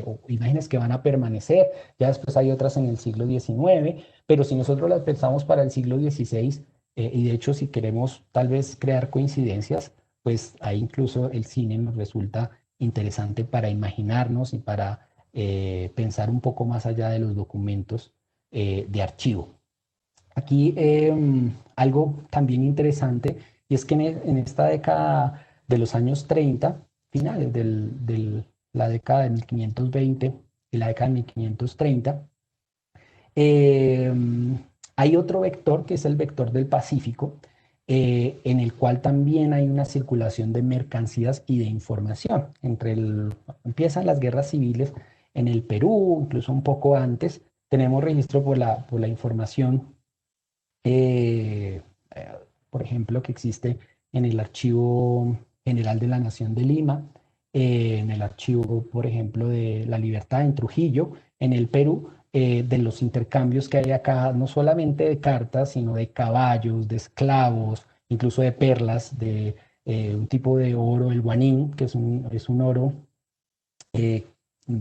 o imágenes que van a permanecer. Ya después hay otras en el siglo XIX, pero si nosotros las pensamos para el siglo XVI, y de hecho si queremos tal vez crear coincidencias, pues ahí incluso el cine nos resulta interesante para imaginarnos y para pensar un poco más allá de los documentos de archivo. Aquí algo también interesante, y es que en esta década de los años 30, finales de la década de 1520 y la década de 1530, eh, hay otro vector que es el vector del Pacífico, en el cual también hay una circulación de mercancías y de información. Empiezan las guerras civiles en el Perú, incluso un poco antes, tenemos registro por la información, eh, eh, por ejemplo, que existe en el Archivo General de la Nación de Lima, en el archivo, por ejemplo, de La Libertad en Trujillo, en el Perú, de los intercambios que hay acá, no solamente de cartas, sino de caballos, de esclavos, incluso de perlas, de un tipo de oro, el guanín, que es un oro eh,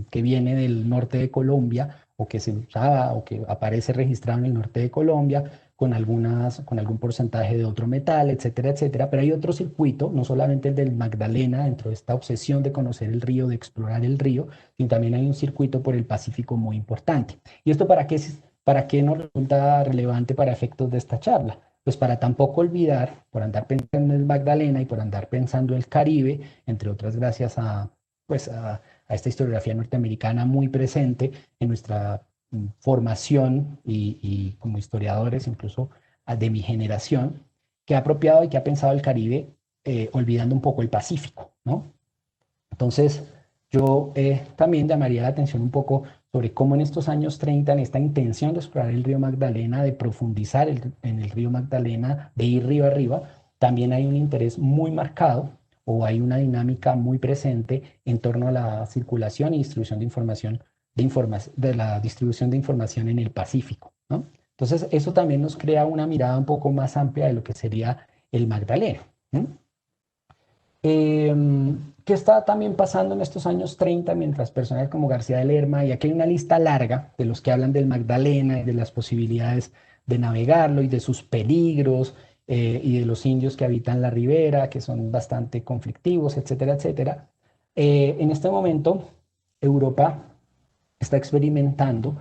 que viene del norte de Colombia o que se usaba o que aparece registrado en el norte de Colombia con algún porcentaje de otro metal, etcétera, etcétera. Pero hay otro circuito, no solamente el del Magdalena, dentro de esta obsesión de conocer el río, de explorar el río, sino también hay un circuito por el Pacífico muy importante. ¿Y esto para qué nos resulta relevante para efectos de esta charla? Pues para tampoco olvidar, por andar pensando en el Magdalena y por andar pensando en el Caribe, entre otras gracias pues a esta historiografía norteamericana muy presente en nuestra formación y como historiadores, incluso de mi generación, que ha apropiado y que ha pensado el Caribe olvidando un poco el Pacífico, ¿no? Entonces, yo también llamaría la atención un poco sobre cómo en estos años 30, en esta intención de explorar el río Magdalena, de profundizar en el río Magdalena, de ir río arriba, también hay un interés muy marcado o hay una dinámica muy presente en torno a la circulación y distribución de información, de la distribución de información en el Pacífico, ¿no? Entonces, eso también nos crea una mirada un poco más amplia de lo que sería el Magdalena, ¿no? ¿Qué está también pasando en estos años 30 mientras personas como García de Lerma, y aquí hay una lista larga de los que hablan del Magdalena y de las posibilidades de navegarlo y de sus peligros y de los indios que habitan la ribera, que son bastante conflictivos, etcétera, etcétera? En este momento, Europa está experimentando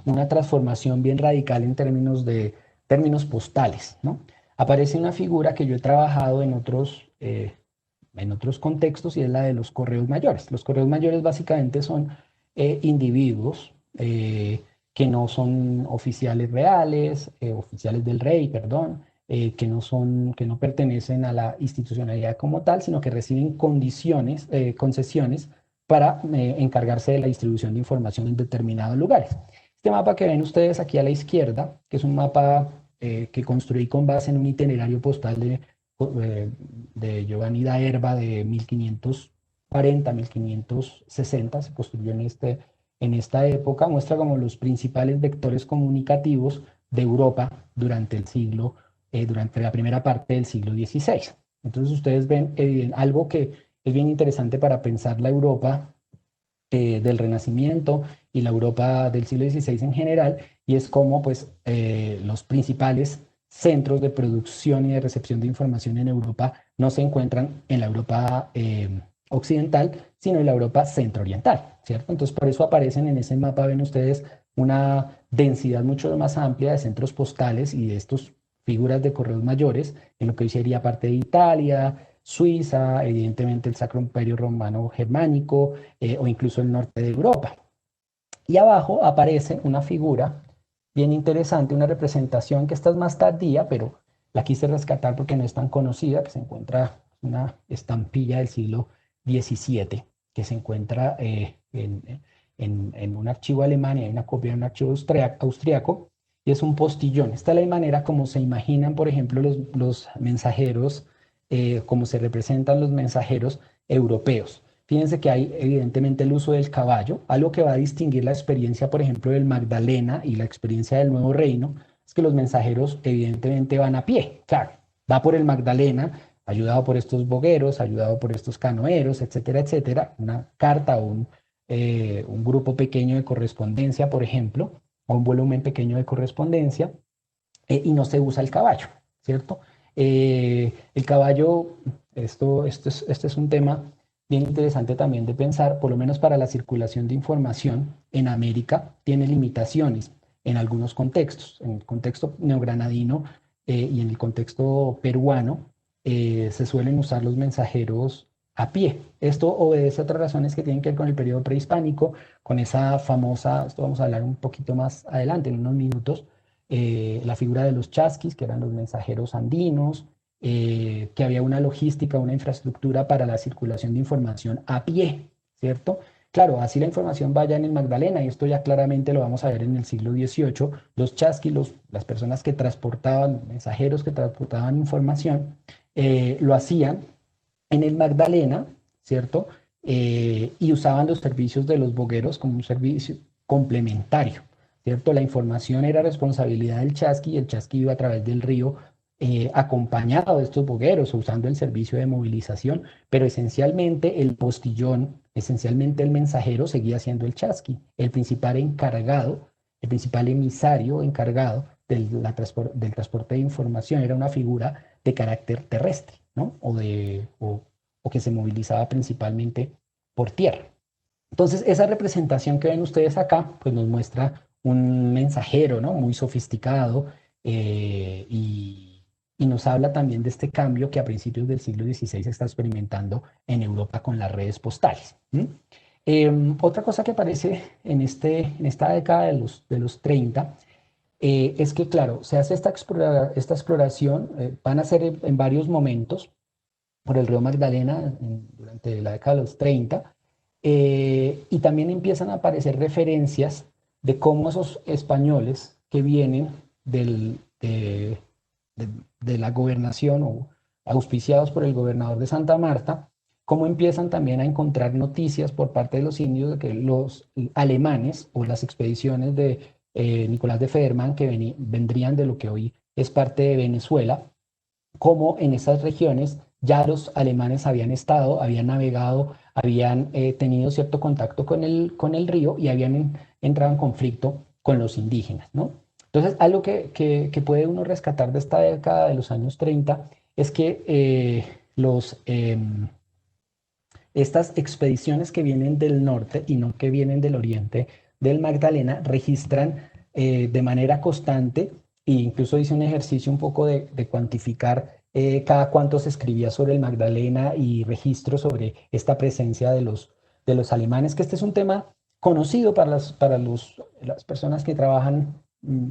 una transformación bien radical en términos postales, ¿no? Aparece una figura que yo he trabajado en otros contextos y es la de los correos mayores. Los correos mayores básicamente son individuos que no son oficiales reales, oficiales del rey, perdón, que no pertenecen a la institucionalidad como tal, sino que reciben concesiones para encargarse de la distribución de información en determinados lugares. Este mapa que ven ustedes aquí a la izquierda, que es un mapa que construí con base en un itinerario postal de Giovanni da Erba de 1540, 1560, se construyó en esta época, muestra como los principales vectores comunicativos de Europa durante la primera parte del siglo XVI. Entonces ustedes ven algo que es bien interesante para pensar la Europa del Renacimiento y la Europa del siglo XVI en general, y es como pues, los principales centros de producción y de recepción de información en Europa no se encuentran en la Europa occidental, sino en la Europa centro-oriental, ¿cierto? Entonces, por eso aparecen en ese mapa, ven ustedes, una densidad mucho más amplia de centros postales y de estas figuras de correos mayores, en lo que hoy sería parte de Italia, Suiza, evidentemente el Sacro Imperio Romano Germánico o incluso el norte de Europa. Y abajo aparece una figura bien interesante, una representación que esta es más tardía, pero la quise rescatar porque no es tan conocida, que se encuentra una estampilla del siglo XVII, que se encuentra en un archivo alemán y hay una copia en un archivo austriaco, y es un postillón. Esta es la manera como se imaginan, por ejemplo, los mensajeros, como se representan los mensajeros europeos. Fíjense que hay evidentemente el uso del caballo, algo que va a distinguir la experiencia, por ejemplo, del Magdalena y la experiencia del Nuevo Reino, es que los mensajeros evidentemente van a pie. Claro, va por el Magdalena, ayudado por estos bogueros, ayudado por estos canoeros, etcétera, etcétera, una carta o un grupo pequeño de correspondencia, por ejemplo, o un volumen pequeño de correspondencia, y no se usa el caballo, ¿cierto? El caballo, esto es un tema bien interesante también de pensar, por lo menos para la circulación de información en América, tiene limitaciones en algunos contextos. En el contexto neogranadino y en el contexto peruano se suelen usar los mensajeros a pie. Esto obedece a otras razones que tienen que ver con el periodo prehispánico, con esa famosa, esto vamos a hablar un poquito más adelante, en unos minutos, la figura de los chasquis, que eran los mensajeros andinos, que había una logística, una infraestructura para la circulación de información a pie, ¿cierto? Claro, así la información vaya en el Magdalena, y esto ya claramente lo vamos a ver en el siglo XVIII, los chasquis, las personas que transportaban, mensajeros que transportaban información, lo hacían en el Magdalena, ¿cierto? Y usaban los servicios de los bogueros como un servicio complementario, ¿cierto? La información era responsabilidad del chasqui, y el chasqui iba a través del río acompañado de estos bogueros, usando el servicio de movilización, pero esencialmente el postillón, esencialmente el mensajero seguía siendo el chasqui, el principal encargado, el principal emisario encargado del transporte de información, era una figura de carácter terrestre, ¿no? O que se movilizaba principalmente por tierra. Entonces, esa representación que ven ustedes acá, pues nos muestra un mensajero, ¿no? Muy sofisticado, y nos habla también de este cambio que a principios del siglo XVI se está experimentando en Europa con las redes postales. Otra cosa que aparece en esta década de los 30 es que, claro, se hace esta exploración, van a ser en varios momentos por el río Magdalena durante la década de los 30, y también empiezan a aparecer referencias de cómo esos españoles que vienen de la gobernación o auspiciados por el gobernador de Santa Marta, cómo empiezan también a encontrar noticias por parte de los indios de que los alemanes o las expediciones de Nicolás de Federman, que vendrían de lo que hoy es parte de Venezuela, como en esas regiones ya los alemanes habían estado, habían navegado, habían tenido cierto contacto con el río y habían entrado en conflicto con los indígenas, ¿no? Entonces, algo que puede uno rescatar de esta década de los años 30 es que estas expediciones que vienen del norte y no que vienen del oriente del Magdalena registran de manera constante, e incluso hice un ejercicio un poco de cuantificar cada cuánto se escribía sobre el Magdalena y registros sobre esta presencia de los alemanes, que este es un tema conocido para las personas que trabajan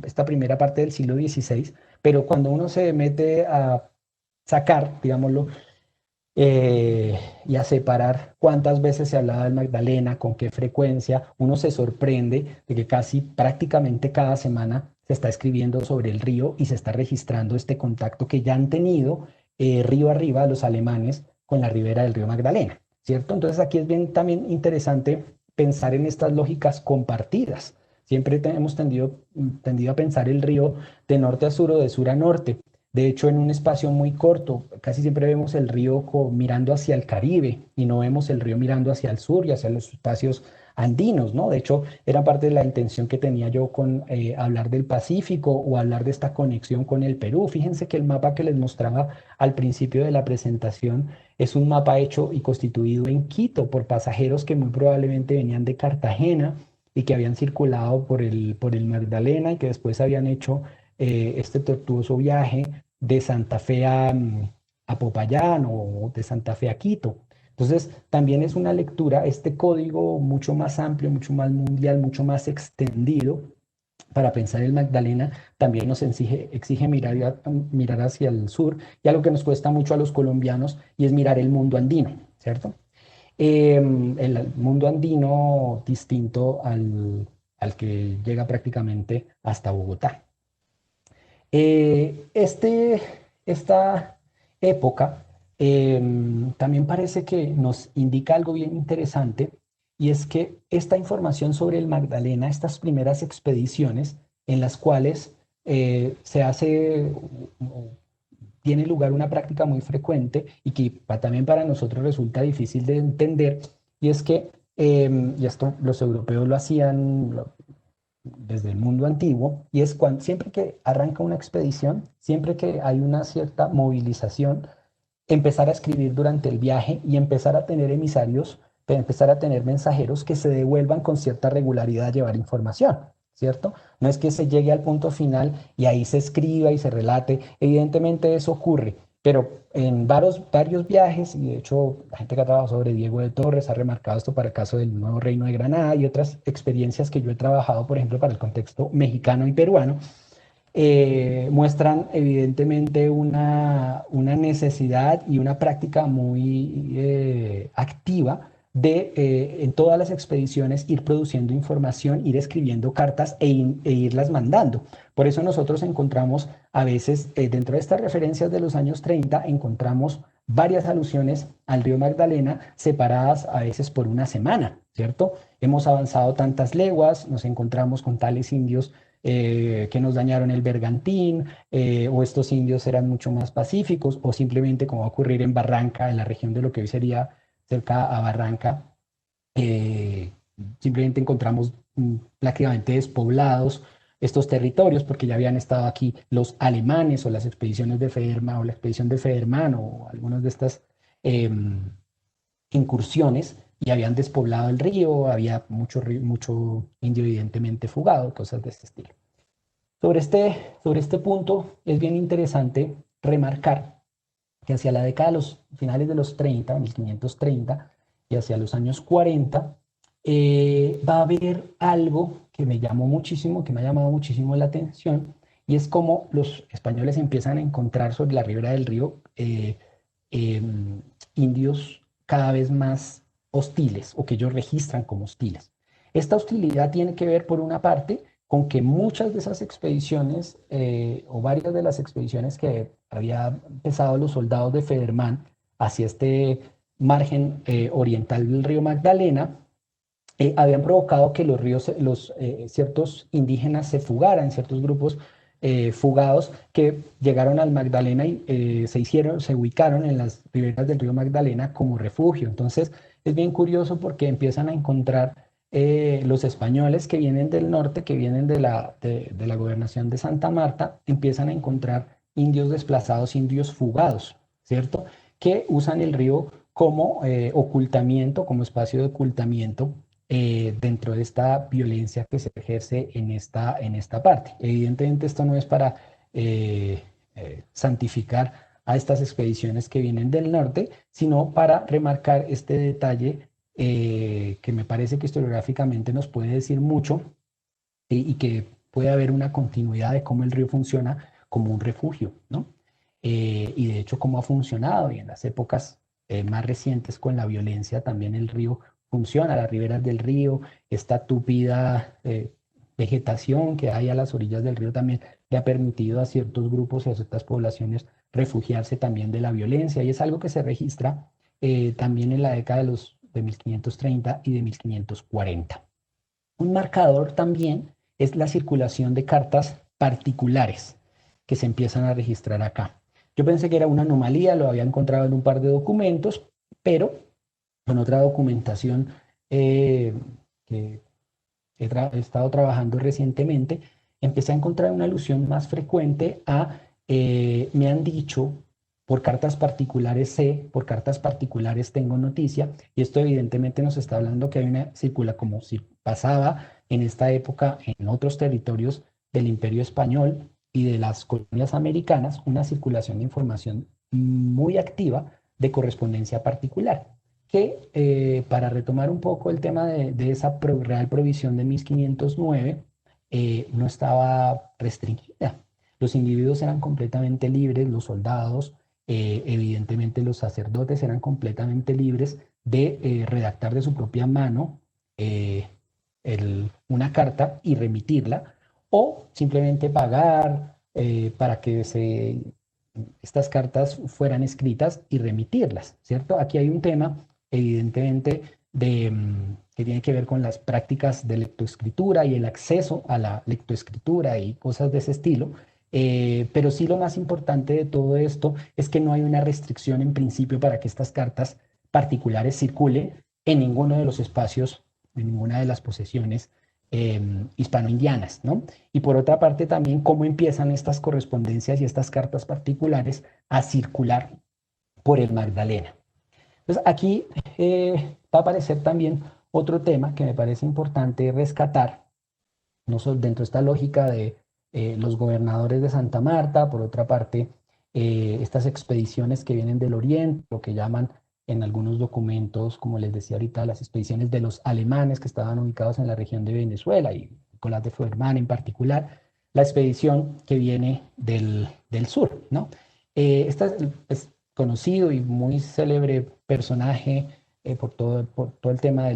esta primera parte del siglo XVI, pero cuando uno se mete a sacar, digámoslo, y a separar cuántas veces se hablaba del Magdalena, con qué frecuencia, uno se sorprende de que casi prácticamente cada semana se está escribiendo sobre el río y se está registrando este contacto que ya han tenido río arriba los alemanes con la ribera del río Magdalena, ¿cierto? Entonces aquí es bien también interesante pensar en estas lógicas compartidas. Siempre hemos tendido a pensar el río de norte a sur o de sur a norte. De hecho, en un espacio muy corto, casi siempre vemos el río mirando hacia el Caribe y no vemos el río mirando hacia el sur y hacia los espacios andinos, ¿no? De hecho, era parte de la intención que tenía yo con hablar del Pacífico o hablar de esta conexión con el Perú. Fíjense que el mapa que les mostraba al principio de la presentación es un mapa hecho y constituido en Quito por pasajeros que muy probablemente venían de Cartagena y que habían circulado por el Magdalena y que después habían hecho este tortuoso viaje de Santa Fe a Popayán o de Santa Fe a Quito. Entonces, también es una lectura, este código mucho más amplio, mucho más mundial, mucho más extendido para pensar el Magdalena, también nos exige mirar hacia el sur, y algo que nos cuesta mucho a los colombianos, y es mirar el mundo andino, ¿cierto? El mundo andino distinto al que llega prácticamente hasta Bogotá. Esta época también parece que nos indica algo bien interesante, y es que esta información sobre el Magdalena, estas primeras expediciones en las cuales se hace, tiene lugar una práctica muy frecuente y que también para nosotros resulta difícil de entender, y es que, y esto los europeos lo hacían desde el mundo antiguo, y es cuando, siempre que arranca una expedición, siempre que hay una cierta movilización, empezar a escribir durante el viaje y empezar a tener emisarios, empezar a tener mensajeros que se devuelvan con cierta regularidad a llevar información, ¿cierto? No es que se llegue al punto final y ahí se escriba y se relate, evidentemente eso ocurre, pero en varios viajes, y de hecho la gente que ha trabajado sobre Diego de Torres ha remarcado esto para el caso del Nuevo Reino de Granada y otras experiencias que yo he trabajado, por ejemplo, para el contexto mexicano y peruano, muestran evidentemente una necesidad y una práctica muy activa de en todas las expediciones ir produciendo información, ir escribiendo cartas e irlas mandando. Por eso nosotros encontramos a veces, dentro de estas referencias de los años 30, encontramos varias alusiones al río Magdalena separadas a veces por una semana, ¿cierto? Hemos avanzado tantas leguas, nos encontramos con tales indios que nos dañaron el bergantín, o estos indios eran mucho más pacíficos, o simplemente como va a ocurrir en Barranca, en la región de lo que hoy sería cerca a Barranca, eh, simplemente encontramos prácticamente despoblados estos territorios porque ya habían estado aquí los alemanes o las expediciones de Federman o la expedición de Federman o algunas de estas eh, incursiones, y habían despoblado el río, había mucho indio evidentemente fugado, cosas de este estilo. Sobre este punto es bien interesante remarcar que hacia la década de los finales de los 30, 1530, y hacia los años 40, va a haber algo que me llamó muchísimo, que me ha llamado muchísimo la atención, y es como los españoles empiezan a encontrar sobre la ribera del río eh, indios cada vez más hostiles, o que ellos registran como hostiles. Esta hostilidad tiene que ver, por una parte, con que muchas de esas expediciones, o varias de las expediciones que había empezado los soldados de Federman hacia este margen oriental del río Magdalena, habían provocado que los ríos, ciertos indígenas se fugaran, ciertos grupos fugados que llegaron al Magdalena y se ubicaron en las riberas del río Magdalena como refugio. Entonces es bien curioso porque empiezan a encontrar los españoles que vienen del norte, que vienen de la gobernación de Santa Marta, empiezan a encontrar indios desplazados, indios fugados, ¿cierto? Que usan el río como ocultamiento, como espacio de ocultamiento dentro de esta violencia que se ejerce en esta parte. Evidentemente esto no es para santificar a estas expediciones que vienen del norte, sino para remarcar este detalle que me parece que historiográficamente nos puede decir mucho, y que puede haber una continuidad de cómo el río funciona como un refugio, ¿no? Y de hecho cómo ha funcionado, y en las épocas más recientes con la violencia también el río funciona, las riberas del río, esta tupida vegetación que hay a las orillas del río también le ha permitido a ciertos grupos y a ciertas poblaciones refugiarse también de la violencia, y es algo que se registra también en la década de 1530 y de 1540. Un marcador también es la circulación de cartas particulares que se empiezan a registrar acá. Yo pensé que era una anomalía, lo había encontrado en un par de documentos, pero con otra documentación que he estado trabajando recientemente, empecé a encontrar una alusión más frecuente a, me han dicho, por cartas particulares sé, por cartas particulares tengo noticia, y esto evidentemente nos está hablando que hay una circula como si pasaba en esta época en otros territorios del Imperio Español y de las colonias americanas, una circulación de información muy activa de correspondencia particular que, para retomar un poco el tema de esa real provisión de 1509, no estaba restringida. Los individuos eran completamente libres, los soldados, evidentemente los sacerdotes eran completamente libres de redactar de su propia mano una carta y remitirla, o simplemente pagar para que estas cartas fueran escritas y remitirlas, ¿cierto? Aquí hay un tema, evidentemente, que tiene que ver con las prácticas de lectoescritura y el acceso a la lectoescritura y cosas de ese estilo. Pero sí lo más importante de todo esto es que no hay una restricción en principio para que estas cartas particulares circulen en ninguno de los espacios, en ninguna de las posesiones hispano-indianas, ¿no? Y por otra parte también cómo empiezan estas correspondencias y estas cartas particulares a circular por el Magdalena. Entonces aquí va a aparecer también otro tema que me parece importante rescatar, no solo dentro de esta lógica de los gobernadores de Santa Marta, por otra parte, estas expediciones que vienen del Oriente, lo que llaman en algunos documentos, como les decía ahorita, las expediciones de los alemanes que estaban ubicados en la región de Venezuela y Nicolás de Feuermann en particular, la expedición que viene del sur, ¿no? Esta es conocido y muy célebre personaje por todo el tema de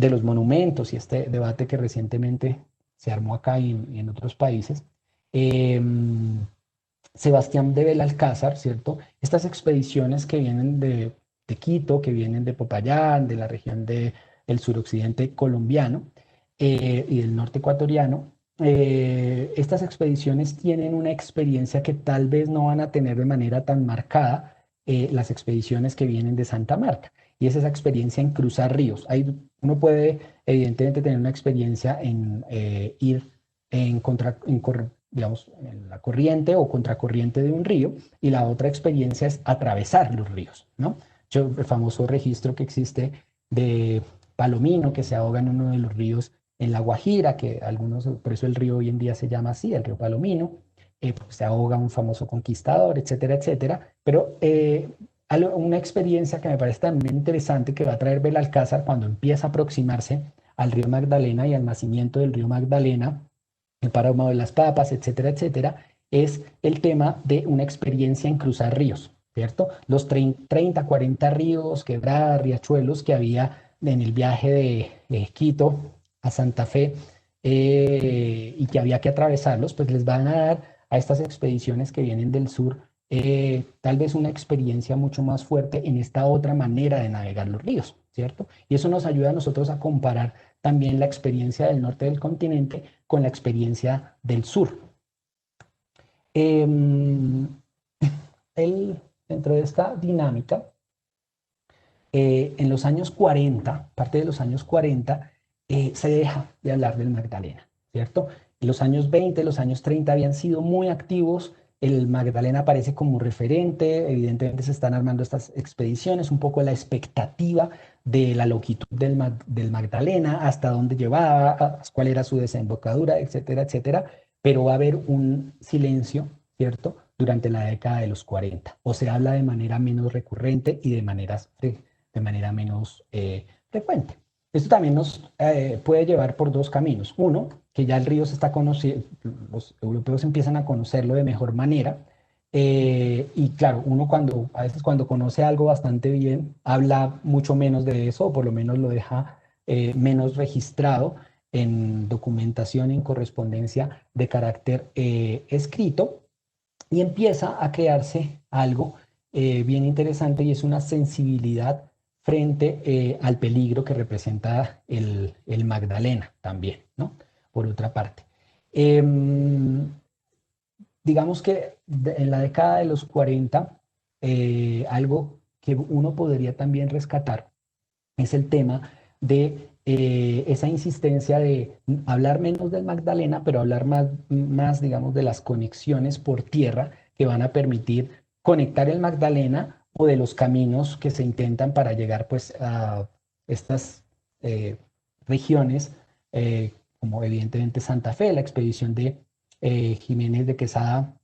los monumentos y este debate que recientemente se armó acá y en otros países. Sebastián de Belalcázar, ¿cierto? Estas expediciones que vienen de Quito, que vienen de Popayán, de la región del suroccidente colombiano y del norte ecuatoriano, estas expediciones tienen una experiencia que tal vez no van a tener de manera tan marcada las expediciones que vienen de Santa Marta, y es esa experiencia en cruzar ríos. Uno puede evidentemente tener una experiencia en ir digamos, en la corriente o contracorriente de un río, y la otra experiencia es atravesar los ríos, ¿no? El famoso registro que existe de Palomino, que se ahoga en uno de los ríos en La Guajira, que algunos, por eso el río hoy en día se llama así, el río Palomino, pues se ahoga un famoso conquistador, etcétera, etcétera. Pero una experiencia que me parece también interesante que va a traer Belalcázar cuando empieza a aproximarse al río Magdalena y al nacimiento del río Magdalena, el páramo de las Papas, etcétera, etcétera, es el tema de una experiencia en cruzar ríos, ¿cierto? Los 30, 40 ríos, quebradas, riachuelos que había en el viaje de Quito a Santa Fe y que había que atravesarlos, pues les van a dar a estas expediciones que vienen del sur tal vez una experiencia mucho más fuerte en esta otra manera de navegar los ríos, ¿cierto? Y eso nos ayuda a nosotros a comparar también la experiencia del norte del continente con la experiencia del sur. Dentro de esta dinámica, en los años 40, parte de los años 40, se deja de hablar del Magdalena, ¿cierto? En los años 20, los años 30 habían sido muy activos, el Magdalena aparece como referente, evidentemente se están armando estas expediciones, un poco la expectativa de la longitud del Magdalena, hasta dónde llevaba, cuál era su desembocadura, etcétera, etcétera, pero va a haber un silencio, ¿cierto?, durante la década de los 40, o se habla de manera menos recurrente y de manera menos frecuente. Esto también nos puede llevar por dos caminos. Uno, que ya el río se está conociendo, los europeos empiezan a conocerlo de mejor manera, y claro, uno a veces cuando conoce algo bastante bien, habla mucho menos de eso, o por lo menos lo deja menos registrado en documentación, en correspondencia de carácter escrito, y empieza a crearse algo bien interesante, y es una sensibilidad frente al peligro que representa el Magdalena también, ¿no? Por otra parte. Digamos que en la década de los 40, algo que uno podría también rescatar es el tema de esa insistencia de hablar menos del Magdalena, pero hablar más, digamos, de las conexiones por tierra que van a permitir conectar el Magdalena o de los caminos que se intentan para llegar pues a estas regiones, como evidentemente Santa Fe, la expedición de Jiménez de Quesada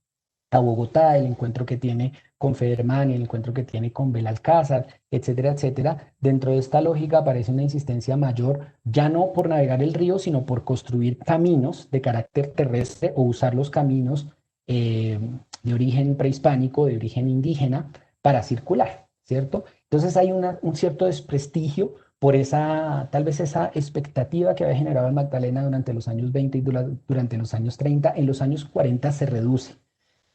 a Bogotá, el encuentro que tiene con Federman y el encuentro que tiene con Belalcázar, etcétera, etcétera. Dentro de esta lógica aparece una insistencia mayor, ya no por navegar el río, sino por construir caminos de carácter terrestre o usar los caminos de origen prehispánico, de origen indígena, para circular, ¿cierto? Entonces hay un cierto desprestigio por esa, tal vez esa expectativa que había generado el Magdalena durante los años 20 y durante los años 30, en los años 40 se reduce.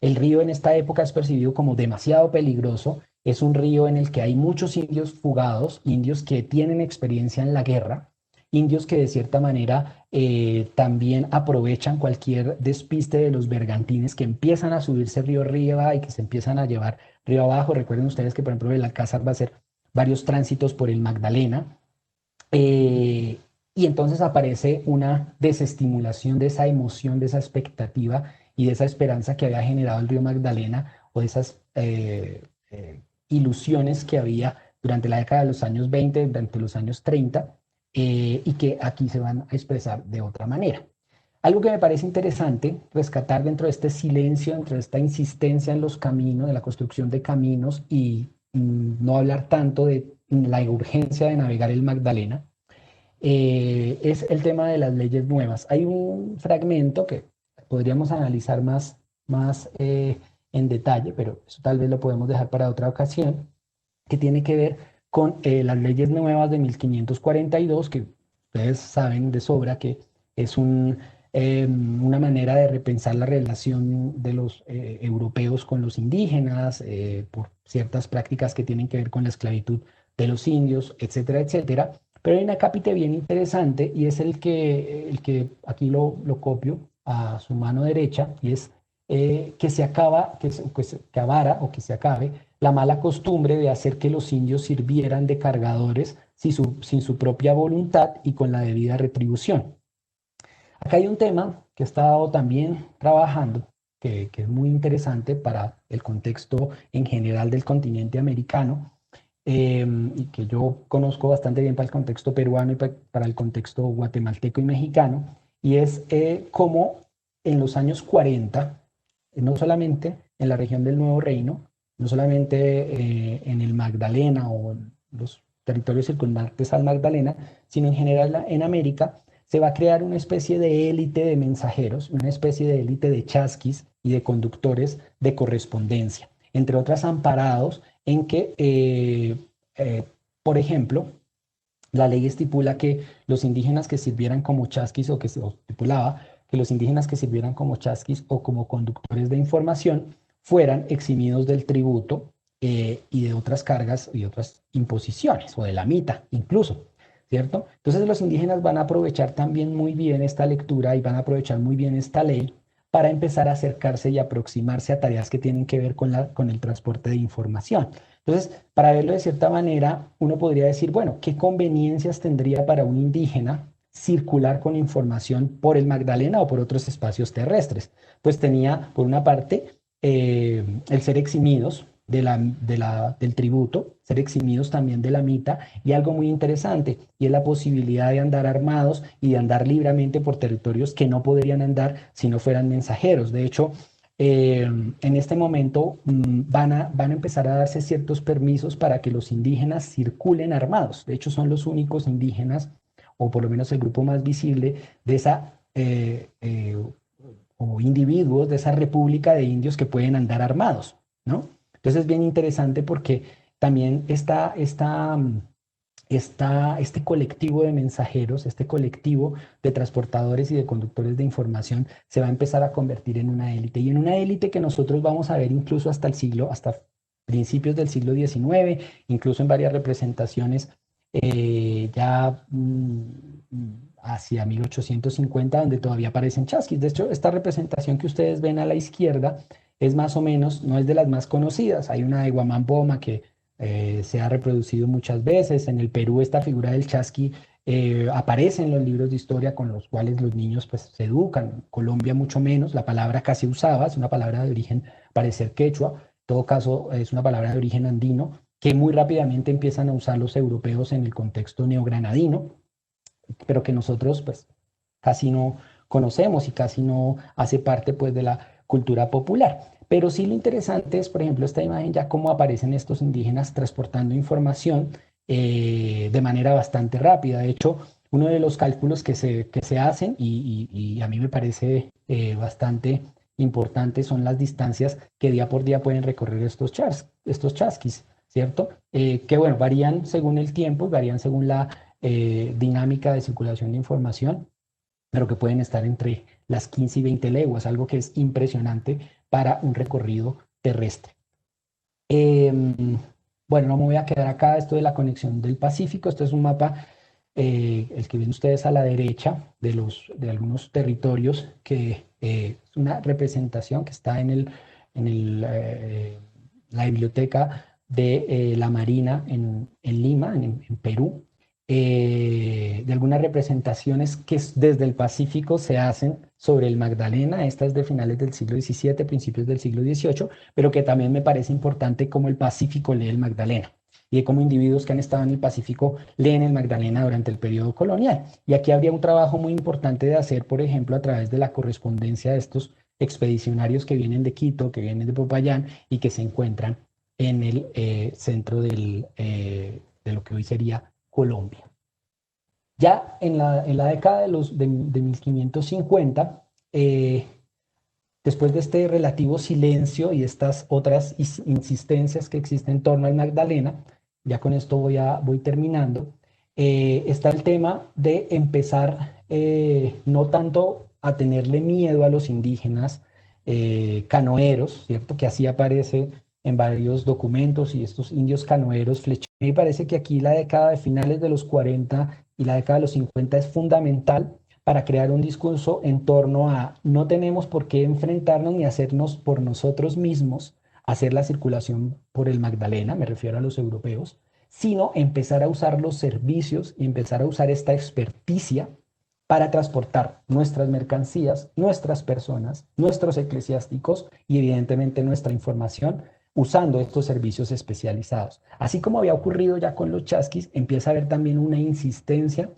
El río en esta época es percibido como demasiado peligroso. Es un río en el que hay muchos indios fugados, indios que tienen experiencia en la guerra, indios que de cierta manera también aprovechan cualquier despiste de los bergantines que empiezan a subirse río arriba y que se empiezan a llevar río abajo. Recuerden ustedes que, por ejemplo, el Alcázar va a ser varios tránsitos por el Magdalena. Eh, y entonces aparece una desestimulación de esa emoción, de esa expectativa y de esa esperanza que había generado el río Magdalena o de esas ilusiones que había durante la década de los años 20, durante los años 30, y que aquí se van a expresar de otra manera. Algo que me parece interesante rescatar dentro de este silencio, dentro de esta insistencia en los caminos, de la construcción de caminos y no hablar tanto de la urgencia de navegar el Magdalena, es el tema de las leyes nuevas. Hay un fragmento que podríamos analizar más en detalle, pero eso tal vez lo podemos dejar para otra ocasión, que tiene que ver con las leyes nuevas de 1542, que ustedes saben de sobra que es una manera de repensar la relación de los europeos con los indígenas, por ciertas prácticas que tienen que ver con la esclavitud de los indios, etcétera, etcétera. Pero hay un acápite bien interesante y es el que aquí lo copio a su mano derecha, y es que se acaba, que se acabara o que se acabe la mala costumbre de hacer que los indios sirvieran de cargadores sin su propia voluntad y con la debida retribución. Acá hay un tema que he estado también trabajando, que es muy interesante para el contexto en general del continente americano, y que yo conozco bastante bien para el contexto peruano y para el contexto guatemalteco y mexicano, y es cómo en los años 40, no solamente en la región del Nuevo Reino, no solamente en el Magdalena o en los territorios circundantes al Magdalena, sino en general en América, se va a crear una especie de élite de mensajeros, una especie de élite de chasquis y de conductores de correspondencia, entre otras amparados en que, por ejemplo, la ley estipula que los indígenas que sirvieran como chasquis o estipulaba que los indígenas que sirvieran como chasquis o como conductores de información fueran eximidos del tributo y de otras cargas y otras imposiciones, o de la mita incluso, ¿cierto? Entonces los indígenas van a aprovechar también muy bien esta lectura y van a aprovechar muy bien esta ley para empezar a acercarse y aproximarse a tareas que tienen que ver con el transporte de información. Entonces, para verlo de cierta manera, uno podría decir, bueno, ¿qué conveniencias tendría para un indígena circular con información por el Magdalena o por otros espacios terrestres? Pues tenía, por una parte, el ser eximidos del tributo, ser eximidos también de la mita, y algo muy interesante, y es la posibilidad de andar armados y de andar libremente por territorios que no podrían andar si no fueran mensajeros. De hecho, en este momento van a empezar a darse ciertos permisos para que los indígenas circulen armados. De hecho, son los únicos indígenas, o por lo menos el grupo más visible de esa, o individuos de esa república de indios que pueden andar armados, ¿no? Entonces es bien interesante porque también este colectivo de mensajeros, este colectivo de transportadores y de conductores de información se va a empezar a convertir en una élite, y en una élite que nosotros vamos a ver incluso hasta principios del siglo XIX, incluso en varias representaciones ya hacia 1850, donde todavía aparecen chasquis. De hecho, esta representación que ustedes ven a la izquierda es más o menos, no es de las más conocidas. Hay una de Guamamboma que se ha reproducido muchas veces. En el Perú esta figura del chasqui aparece en los libros de historia con los cuales los niños pues, se educan. En Colombia mucho menos, la palabra casi usaba, es una palabra de origen, parecer quechua, en todo caso es una palabra de origen andino, que muy rápidamente empiezan a usar los europeos en el contexto neogranadino, pero que nosotros pues casi no conocemos y casi no hace parte pues de la cultura popular. Pero sí lo interesante es, por ejemplo, esta imagen ya cómo aparecen estos indígenas transportando información de manera bastante rápida. De hecho, uno de los cálculos que se hacen, y a mí me parece bastante importante, son las distancias que día por día pueden recorrer estos chasquis. ¿cierto? Que bueno, varían según el tiempo y varían según la dinámica de circulación de información, pero que pueden estar entre las 15 y 20 leguas, algo que es impresionante para un recorrido terrestre. Bueno, no me voy a quedar acá, esto de la conexión del Pacífico, esto es un mapa, el que ven ustedes a la derecha, de algunos territorios, que es una representación que está en la biblioteca de la Marina en Lima, en Perú, de algunas representaciones que desde el Pacífico se hacen sobre el Magdalena, estas de finales del siglo XVII, principios del siglo XVIII, pero que también me parece importante cómo el Pacífico lee el Magdalena y de cómo individuos que han estado en el Pacífico leen el Magdalena durante el periodo colonial. Y aquí habría un trabajo muy importante de hacer, por ejemplo, a través de la correspondencia de estos expedicionarios que vienen de Quito, que vienen de Popayán y que se encuentran en el centro de lo que hoy sería Colombia. Ya en la década de 1550, después de este relativo silencio y estas otras insistencias que existen en torno al Magdalena, ya con esto voy terminando, está el tema de empezar no tanto a tenerle miedo a los indígenas canoeros, ¿cierto? Que así aparece en varios documentos y estos indios canoeros flecheros. Me parece que aquí la década de finales de los 40 y la década de los 50 es fundamental para crear un discurso en torno a no tenemos por qué enfrentarnos ni hacernos por nosotros mismos hacer la circulación por el Magdalena, me refiero a los europeos, sino empezar a usar los servicios y empezar a usar esta experticia para transportar nuestras mercancías, nuestras personas, nuestros eclesiásticos y evidentemente nuestra información usando estos servicios especializados. Así como había ocurrido ya con los chasquis, empieza a haber también una insistencia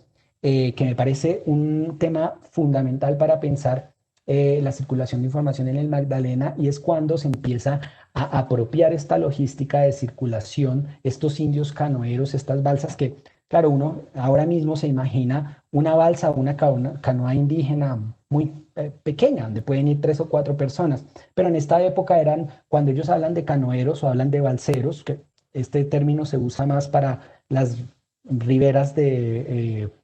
que me parece un tema fundamental para pensar la circulación de información en el Magdalena, y es cuando se empieza a apropiar esta logística de circulación, estos indios canoeros, estas balsas que, claro, uno ahora mismo se imagina una balsa o una canoa indígena muy pequeña, donde pueden ir 3 o 4 personas, pero en esta época eran, cuando ellos hablan de canoeros o hablan de balseros, que este término se usa más para las riberas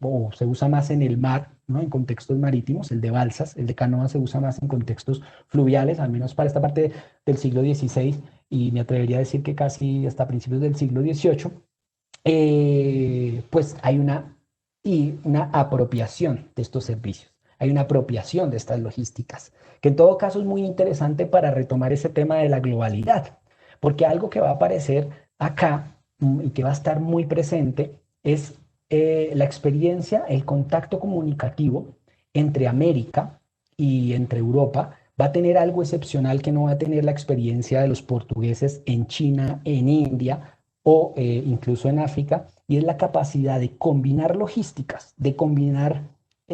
o se usa más en el mar, ¿no? En contextos marítimos, el de balsas, el de canoa se usa más en contextos fluviales, al menos para esta parte del siglo XVI, y me atrevería a decir que casi hasta principios del siglo XVIII, pues hay una apropiación de estos servicios, hay una apropiación de estas logísticas, que en todo caso es muy interesante para retomar ese tema de la globalidad, porque algo que va a aparecer acá y que va a estar muy presente es la experiencia, el contacto comunicativo entre América y entre Europa. Va a tener algo excepcional que no va a tener la experiencia de los portugueses en China, en India o incluso en África, y es la capacidad de combinar logísticas, de combinar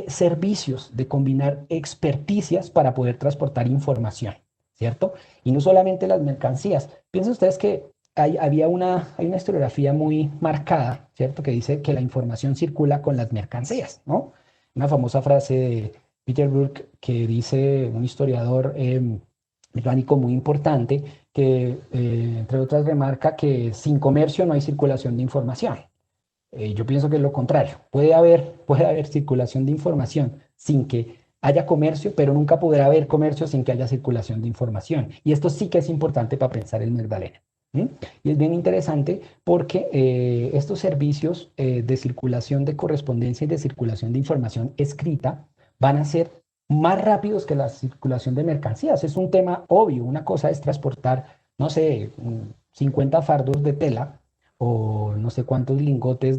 servicios, de combinar experticias para poder transportar información, ¿cierto? Y no solamente las mercancías. Piensen ustedes que hay una historiografía muy marcada, ¿cierto? Que dice que la información circula con las mercancías, ¿no? Una famosa frase de Peter Brook que dice, un historiador británico muy importante, que entre otras remarca que sin comercio no hay circulación de información. Yo pienso que es lo contrario. Puede haber circulación de información sin que haya comercio, pero nunca podrá haber comercio sin que haya circulación de información. Y esto sí que es importante para pensar el Magdalena. ¿Mm? Y es bien interesante porque estos servicios de circulación de correspondencia y de circulación de información escrita van a ser más rápidos que la circulación de mercancías. Es un tema obvio. Una cosa es transportar, no sé, 50 fardos de tela o no sé cuántos lingotes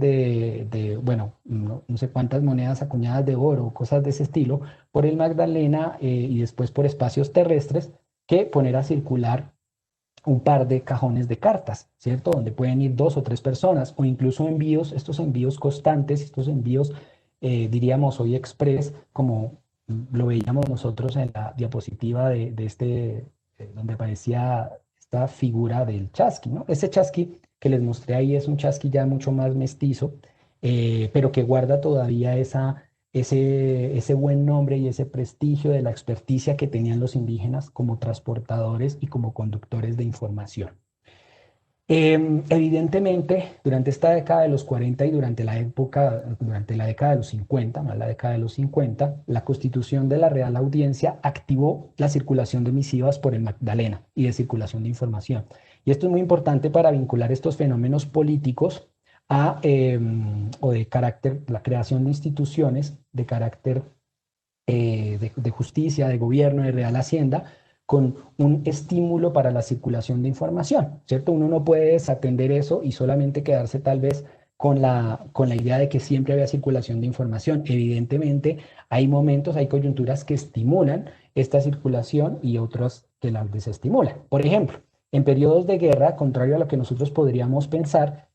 bueno, no sé cuántas monedas acuñadas de oro, cosas de ese estilo, por el Magdalena y después por espacios terrestres, que poner a circular un par de cajones de cartas, ¿cierto? Donde pueden ir 2 o 3 personas, o incluso envíos, estos envíos constantes, estos envíos, diríamos hoy express, como lo veíamos nosotros en la diapositiva donde aparecía esta figura del chasqui, ¿no? Ese chasqui que les mostré ahí es un chasqui ya mucho más mestizo, pero que guarda todavía ese buen nombre y ese prestigio de la experticia que tenían los indígenas como transportadores y como conductores de información. Evidentemente, durante esta década de los 40 y durante la década de los 50, más la década de los 50, la constitución de la Real Audiencia activó la circulación de misivas por el Magdalena y de circulación de información. Y esto es muy importante para vincular estos fenómenos políticos o de carácter, la creación de instituciones de carácter de justicia, de gobierno, de real hacienda, con un estímulo para la circulación de información, ¿cierto? Uno no puede desatender eso y solamente quedarse tal vez con la idea de que siempre había circulación de información. Evidentemente, hay momentos, hay coyunturas que estimulan esta circulación y otras que la desestimulan. Por ejemplo, en periodos de guerra, contrario a lo que nosotros podríamos pensar,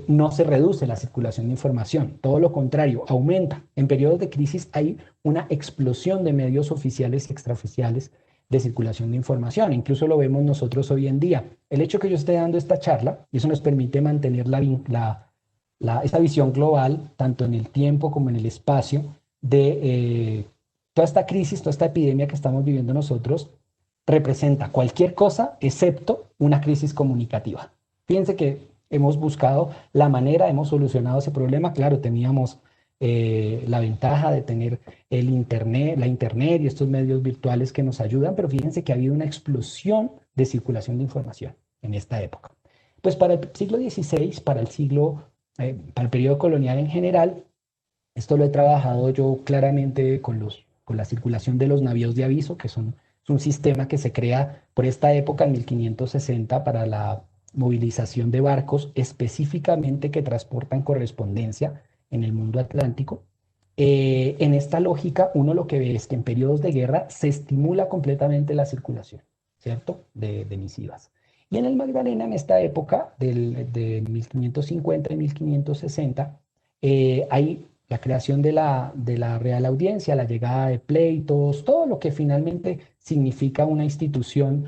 no se reduce la circulación de información, todo lo contrario, aumenta. En periodos de crisis hay una explosión de medios oficiales y extraoficiales de circulación de información. Incluso lo vemos nosotros hoy en día. El hecho que yo esté dando esta charla, y eso nos permite mantener esta visión global, tanto en el tiempo como en el espacio, de toda esta crisis, toda esta epidemia que estamos viviendo nosotros, representa cualquier cosa excepto una crisis comunicativa. Fíjense que hemos buscado la manera, hemos solucionado ese problema. Claro, teníamos la ventaja de tener la internet y estos medios virtuales que nos ayudan, pero fíjense que ha habido una explosión de circulación de información en esta época. Pues para el siglo XVI, para el periodo colonial en general, esto lo he trabajado yo claramente con la circulación de los navíos de aviso, que es un sistema que se crea por esta época, en 1560, para la movilización de barcos específicamente que transportan correspondencia en el mundo atlántico. En esta lógica, uno lo que ve es que en periodos de guerra se estimula completamente la circulación, ¿cierto? De misivas. Y en el Magdalena, en esta época, de 1550 y 1560, hay la creación de la Real Audiencia, la llegada de pleitos, todo lo que finalmente significa una institución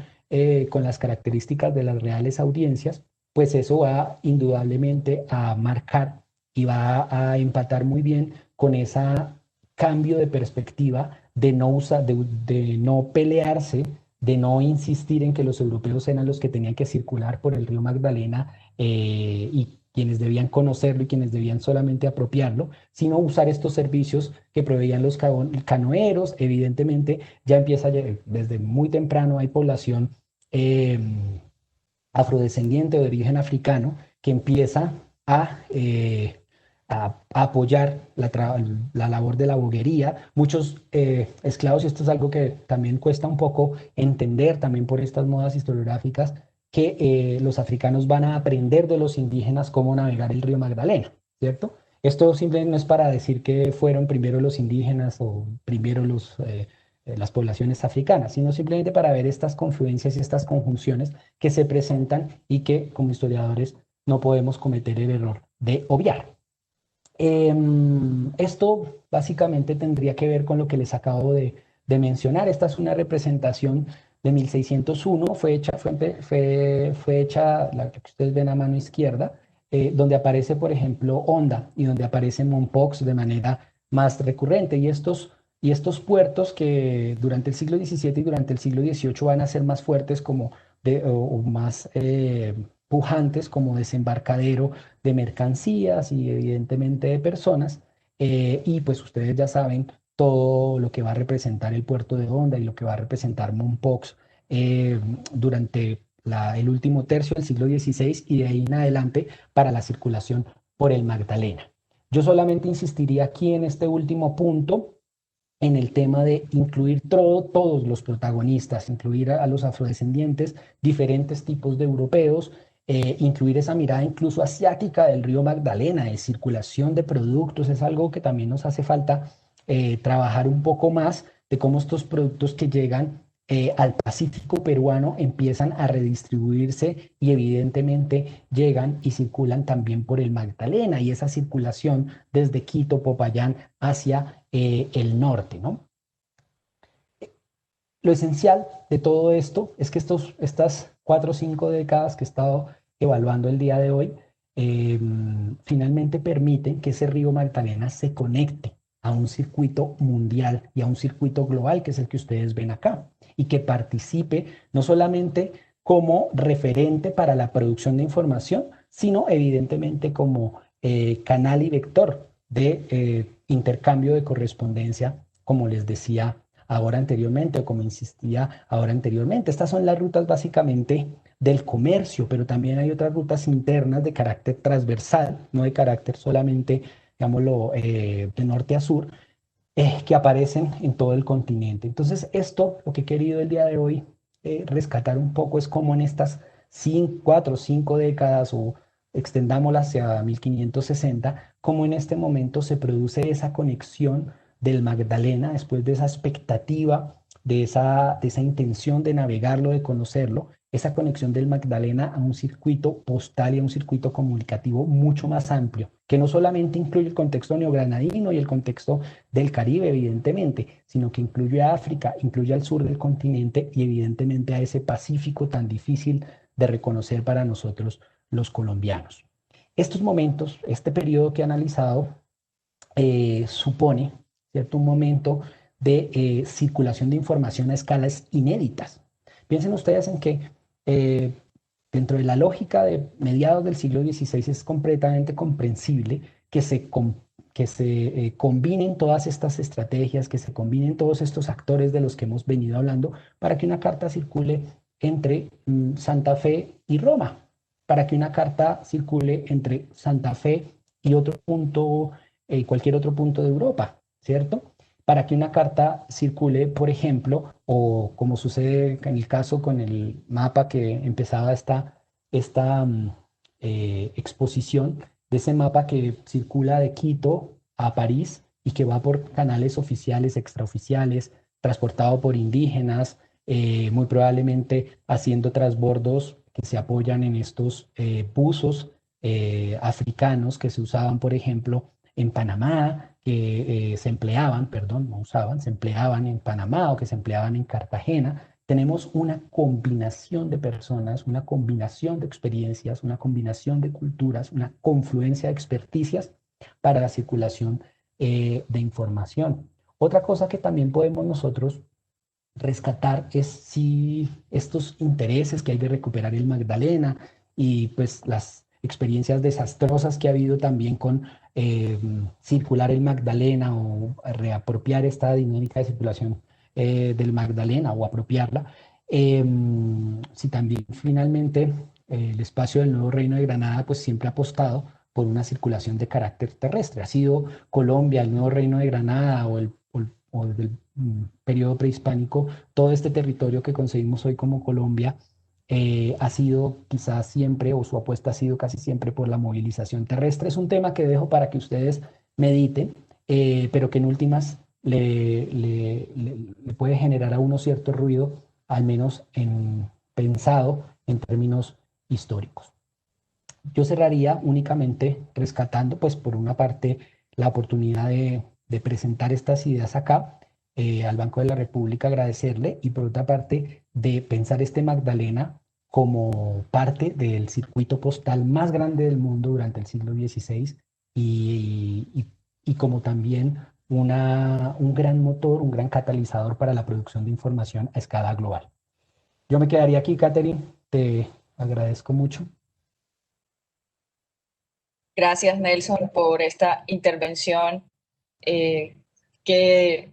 con las características de las reales audiencias, pues eso va indudablemente a marcar y va a empatar muy bien con ese cambio de perspectiva de no pelearse, de no insistir en que los europeos eran los que tenían que circular por el río Magdalena y quienes debían conocerlo y quienes debían solamente apropiarlo, sino usar estos servicios que proveían los canoeros. Evidentemente, ya empieza desde muy temprano, hay población eh, afrodescendiente o de origen africano que empieza a apoyar la labor de la boguería. Muchos esclavos, y esto es algo que también cuesta un poco entender también por estas modas historiográficas, que los africanos van a aprender de los indígenas cómo navegar el río Magdalena, ¿cierto? Esto simplemente no es para decir que fueron primero los indígenas o primero las poblaciones africanas, sino simplemente para ver estas confluencias y estas conjunciones que se presentan y que como historiadores no podemos cometer el error de obviar. Esto básicamente tendría que ver con lo que les acabo de mencionar. Esta es una representación de 1601, fue hecha, la que ustedes ven a mano izquierda, donde aparece, por ejemplo, Honda y donde aparece Mompox de manera más recurrente. Y estos puertos que durante el siglo XVII y durante el siglo XVIII van a ser más fuertes o más pujantes como desembarcadero de mercancías y evidentemente de personas. Y pues ustedes ya saben todo lo que va a representar el puerto de Honda y lo que va a representar Mompox durante el último tercio del siglo XVI y de ahí en adelante para la circulación por el Magdalena. Yo solamente insistiría aquí en este último punto, en el tema de incluir todos los protagonistas, incluir a los afrodescendientes, diferentes tipos de europeos, incluir esa mirada incluso asiática del río Magdalena, de circulación de productos, es algo que también nos hace falta trabajar un poco más de cómo estos productos que llegan al Pacífico peruano empiezan a redistribuirse y evidentemente llegan y circulan también por el Magdalena y esa circulación desde Quito, Popayán hacia el norte, ¿no? Lo esencial de todo esto es que estas 4 o 5 décadas que he estado evaluando el día de hoy, finalmente permiten que ese río Magdalena se conecte a un circuito mundial y a un circuito global, que es el que ustedes ven acá, y que participe no solamente como referente para la producción de información, sino evidentemente como canal y vector de intercambio de correspondencia, como les decía ahora anteriormente o como insistía ahora anteriormente. Estas son las rutas básicamente del comercio, pero también hay otras rutas internas de carácter transversal, no de carácter solamente, digámoslo, de norte a sur, que aparecen en todo el continente. Entonces, esto, lo que he querido el día de hoy rescatar un poco es cómo en estas 4 o 5 décadas o extendámoslas hacia 1560, cómo en este momento se produce esa conexión del Magdalena después de esa expectativa, de esa intención de navegarlo, de conocerlo, esa conexión del Magdalena a un circuito postal y a un circuito comunicativo mucho más amplio, que no solamente incluye el contexto neogranadino y el contexto del Caribe, evidentemente, sino que incluye a África, incluye al sur del continente y evidentemente a ese Pacífico tan difícil de reconocer para nosotros los colombianos. Estos momentos, este periodo que he analizado, supone, ¿cierto?, un momento de circulación de información a escalas inéditas. Piensen ustedes en que eh, dentro de la lógica de mediados del siglo XVI es completamente comprensible que se combinen todas estas estrategias, que se combinen todos estos actores de los que hemos venido hablando para que una carta circule entre Santa Fe y Roma, para que una carta circule entre Santa Fe y otro punto, cualquier otro punto de Europa, ¿cierto? Para que una carta circule, por ejemplo, o como sucede en el caso con el mapa que empezaba esta exposición, de ese mapa que circula de Quito a París y que va por canales oficiales, extraoficiales, transportado por indígenas, muy probablemente haciendo transbordos que se apoyan en estos buzos africanos que se usaban, por ejemplo, en Panamá, que se empleaban, perdón, no usaban, se empleaban en Panamá o que se empleaban en Cartagena. Tenemos una combinación de personas, una combinación de experiencias, una combinación de culturas, una confluencia de experticias para la circulación de información. Otra cosa que también podemos nosotros rescatar es si estos intereses que hay de recuperar el Magdalena y pues las experiencias desastrosas que ha habido también con circular el Magdalena o reapropiar esta dinámica de circulación del Magdalena o apropiarla, si también finalmente el espacio del nuevo Reino de Granada pues siempre ha apostado por una circulación de carácter terrestre. Ha sido Colombia, el nuevo Reino de Granada o del periodo prehispánico, todo este territorio que conseguimos hoy como Colombia ha sido quizás siempre, o su apuesta ha sido casi siempre por la movilización terrestre. Es un tema que dejo para que ustedes mediten, pero que en últimas le puede generar a uno cierto ruido, al menos pensado en términos históricos. Yo cerraría únicamente rescatando, pues por una parte, la oportunidad de presentar estas ideas acá, al Banco de la República agradecerle, y por otra parte, de pensar este Magdalena como parte del circuito postal más grande del mundo durante el siglo XVI y como también un gran motor, un gran catalizador para la producción de información a escala global. Yo me quedaría aquí, Catherine, te agradezco mucho. Gracias, Nelson, por esta intervención eh, que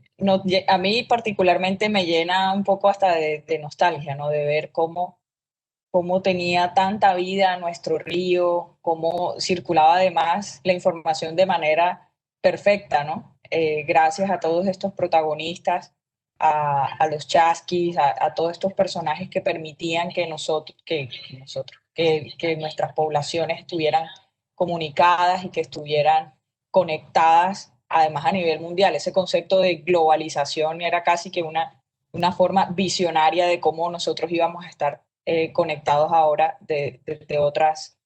a mí particularmente me llena un poco hasta de nostalgia, ¿no? De ver cómo tenía tanta vida nuestro río, cómo circulaba además la información de manera perfecta, ¿no? Gracias a todos estos protagonistas, a los chasquis, a todos estos personajes que permitían que nuestras poblaciones estuvieran comunicadas y que estuvieran conectadas, además a nivel mundial. Ese concepto de globalización era casi que una forma visionaria de cómo nosotros íbamos a estar conectados ahora de otras.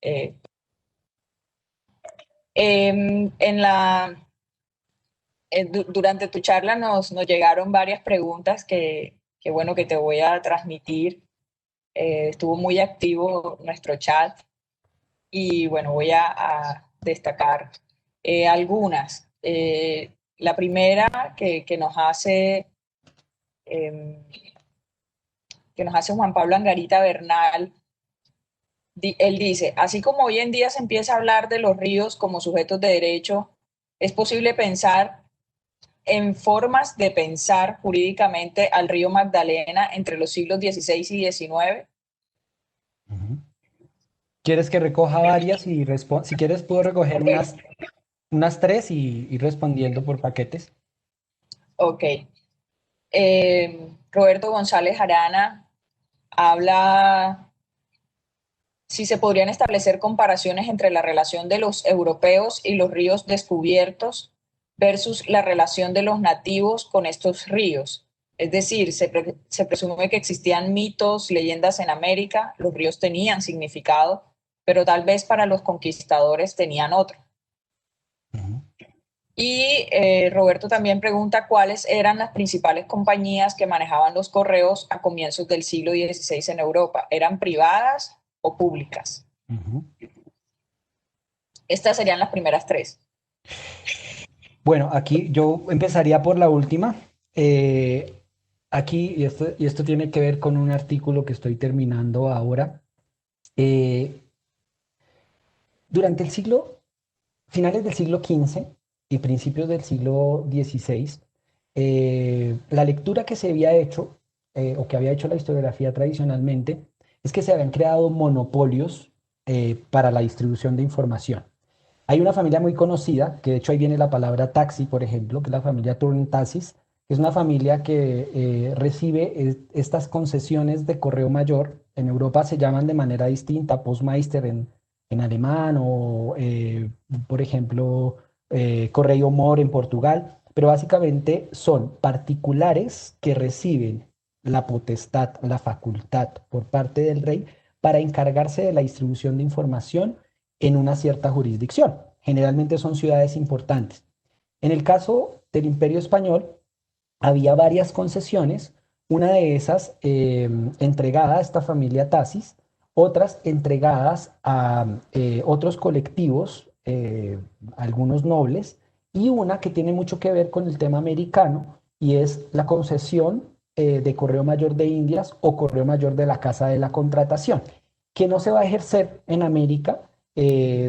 Durante tu charla nos llegaron varias preguntas que, bueno, que te voy a transmitir. Estuvo muy activo nuestro chat y bueno, voy a destacar algunas. La primera que nos hace, que nos hace Juan Pablo Angarita Bernal. Él dice, así como hoy en día se empieza a hablar de los ríos como sujetos de derecho, es posible pensar en formas de pensar jurídicamente al río Magdalena entre los siglos XVI y XIX. Ujú. ¿Quieres que recoja varias y si quieres puedo recoger Ok, unas tres y ir respondiendo por paquetes? ok. Roberto González Arana habla si se podrían establecer comparaciones entre la relación de los europeos y los ríos descubiertos versus la relación de los nativos con estos ríos. Es decir, se presume que existían mitos, leyendas en América, los ríos tenían significado, pero tal vez para los conquistadores tenían otro. Ujú. Y Roberto también pregunta cuáles eran las principales compañías que manejaban los correos a comienzos del siglo XVI en Europa. ¿Eran privadas o públicas? Ujú. Estas serían las primeras tres. Bueno, aquí yo empezaría por la última. Eh, Aquí, y esto tiene que ver con un artículo que estoy terminando ahora. eh, Durante finales del siglo XV y principios del siglo XVI, la lectura que se había hecho, o que había hecho la historiografía tradicionalmente, es que se habían creado monopolios para la distribución de información. Hay una familia muy conocida, que de hecho ahí viene la palabra taxi, por ejemplo, que es la familia Turing Taxis, que es una familia que recibe estas concesiones de correo mayor. En Europa se llaman de manera distinta, Postmeister en alemán o, por ejemplo, Correio Mor en Portugal, pero básicamente son particulares que reciben la potestad, la facultad por parte del rey para encargarse de la distribución de información en una cierta jurisdicción. Generalmente son ciudades importantes. En el caso del Imperio Español, había varias concesiones, una de esas entregada a esta familia Tasis, otras entregadas a otros colectivos, algunos nobles, y una que tiene mucho que ver con el tema americano, y es la concesión de Correo Mayor de Indias o Correo Mayor de la Casa de la Contratación, que no se va a ejercer en América,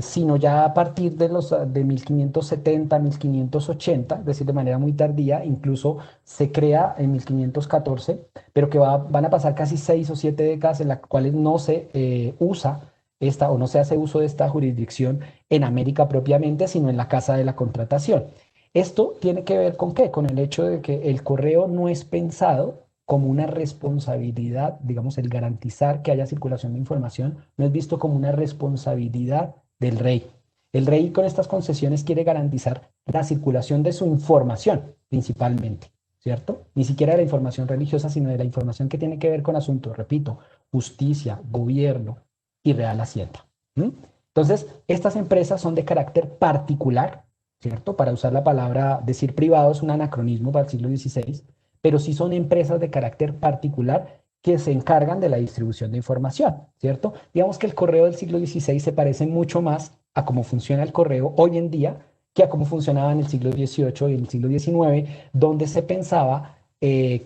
sino ya a partir de 1570, 1580, es decir, de manera muy tardía, incluso se crea en 1514, pero que van a pasar casi 6 o 7 décadas en las cuales no se usa esta o no se hace uso de esta jurisdicción en América propiamente, sino en la Casa de la Contratación. Esto tiene que ver con qué? Con el hecho de que el correo no es pensado como una responsabilidad, digamos, el garantizar que haya circulación de información, no es visto como una responsabilidad del rey. El rey con estas concesiones quiere garantizar la circulación de su información, principalmente, ¿cierto? Ni siquiera de la información religiosa, sino de la información que tiene que ver con asuntos, repito, justicia, gobierno y real hacienda. ¿Mm? Entonces, estas empresas son de carácter particular, ¿cierto? Para usar la palabra, decir privado es un anacronismo para el siglo XVI, pero sí son empresas de carácter particular que se encargan de la distribución de información, ¿cierto? Digamos que el correo del siglo XVI se parece mucho más a cómo funciona el correo hoy en día que a cómo funcionaba en el siglo XVIII y en el siglo XIX, donde se pensaba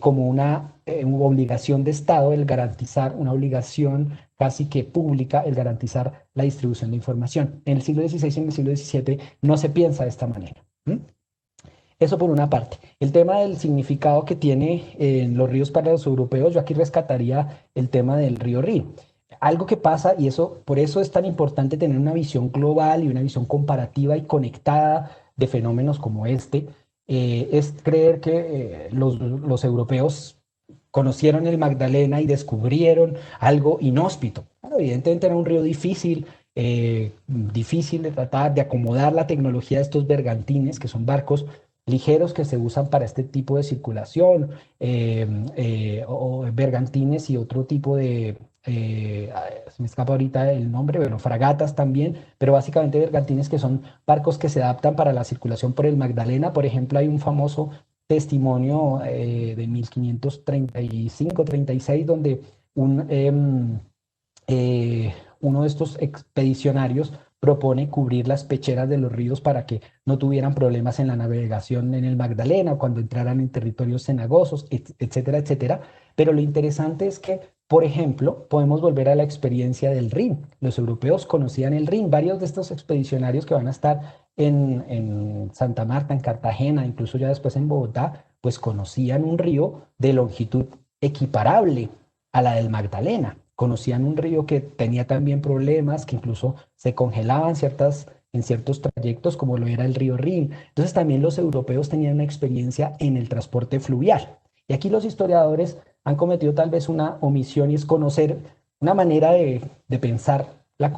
como una obligación de Estado el garantizar, una obligación casi que pública el garantizar la distribución de información. En el siglo XVI y en el siglo XVII no se piensa de esta manera. ¿Mm? Eso por una parte. El tema del significado que tiene en los ríos para los europeos, yo aquí rescataría el tema del río Rin. Algo que pasa, y eso, por eso es tan importante tener una visión global y una visión comparativa y conectada de fenómenos como este, es creer que los europeos conocieron el Magdalena y descubrieron algo inhóspito. Bueno, evidentemente era un río difícil, difícil de tratar, de acomodar la tecnología de estos bergantines, que son barcos ligeros que se usan para este tipo de circulación, o bergantines y otro tipo se me escapa ahorita el nombre, bueno, fragatas también, pero básicamente bergantines que son barcos que se adaptan para la circulación por el Magdalena. Por ejemplo, hay un famoso testimonio de 1535-36 donde un, uno de estos expedicionarios propone cubrir las pecheras de los ríos para que no tuvieran problemas en la navegación en el Magdalena o cuando entraran en territorios cenagosos, etcétera, etcétera. Pero lo interesante es que Por ejemplo, podemos volver a la experiencia del Rin. Los europeos conocían el Rin. Varios de estos expedicionarios que van a estar en Santa Marta, en Cartagena, incluso ya después en Bogotá, pues conocían un río de longitud equiparable a la del Magdalena. Conocían un río que tenía también problemas, que incluso se congelaban en ciertos trayectos, como lo era el río Rin. Entonces también los europeos tenían una experiencia en el transporte fluvial. Y aquí los historiadores han cometido tal vez una omisión y es conocer una manera de pensar la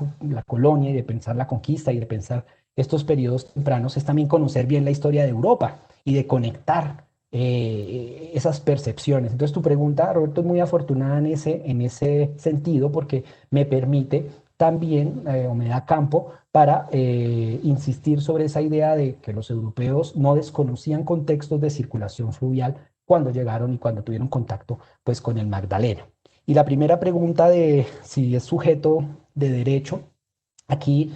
colonia y de pensar la conquista y de pensar estos periodos tempranos, es también conocer bien la historia de Europa y de conectar esas percepciones. Entonces tu pregunta, Roberto, es muy afortunada en ese sentido porque me permite también, o me da campo para insistir sobre esa idea de que los europeos no desconocían contextos de circulación fluvial cuando llegaron y cuando tuvieron contacto pues con el Magdalena. Y la primera pregunta de si es sujeto de derecho, aquí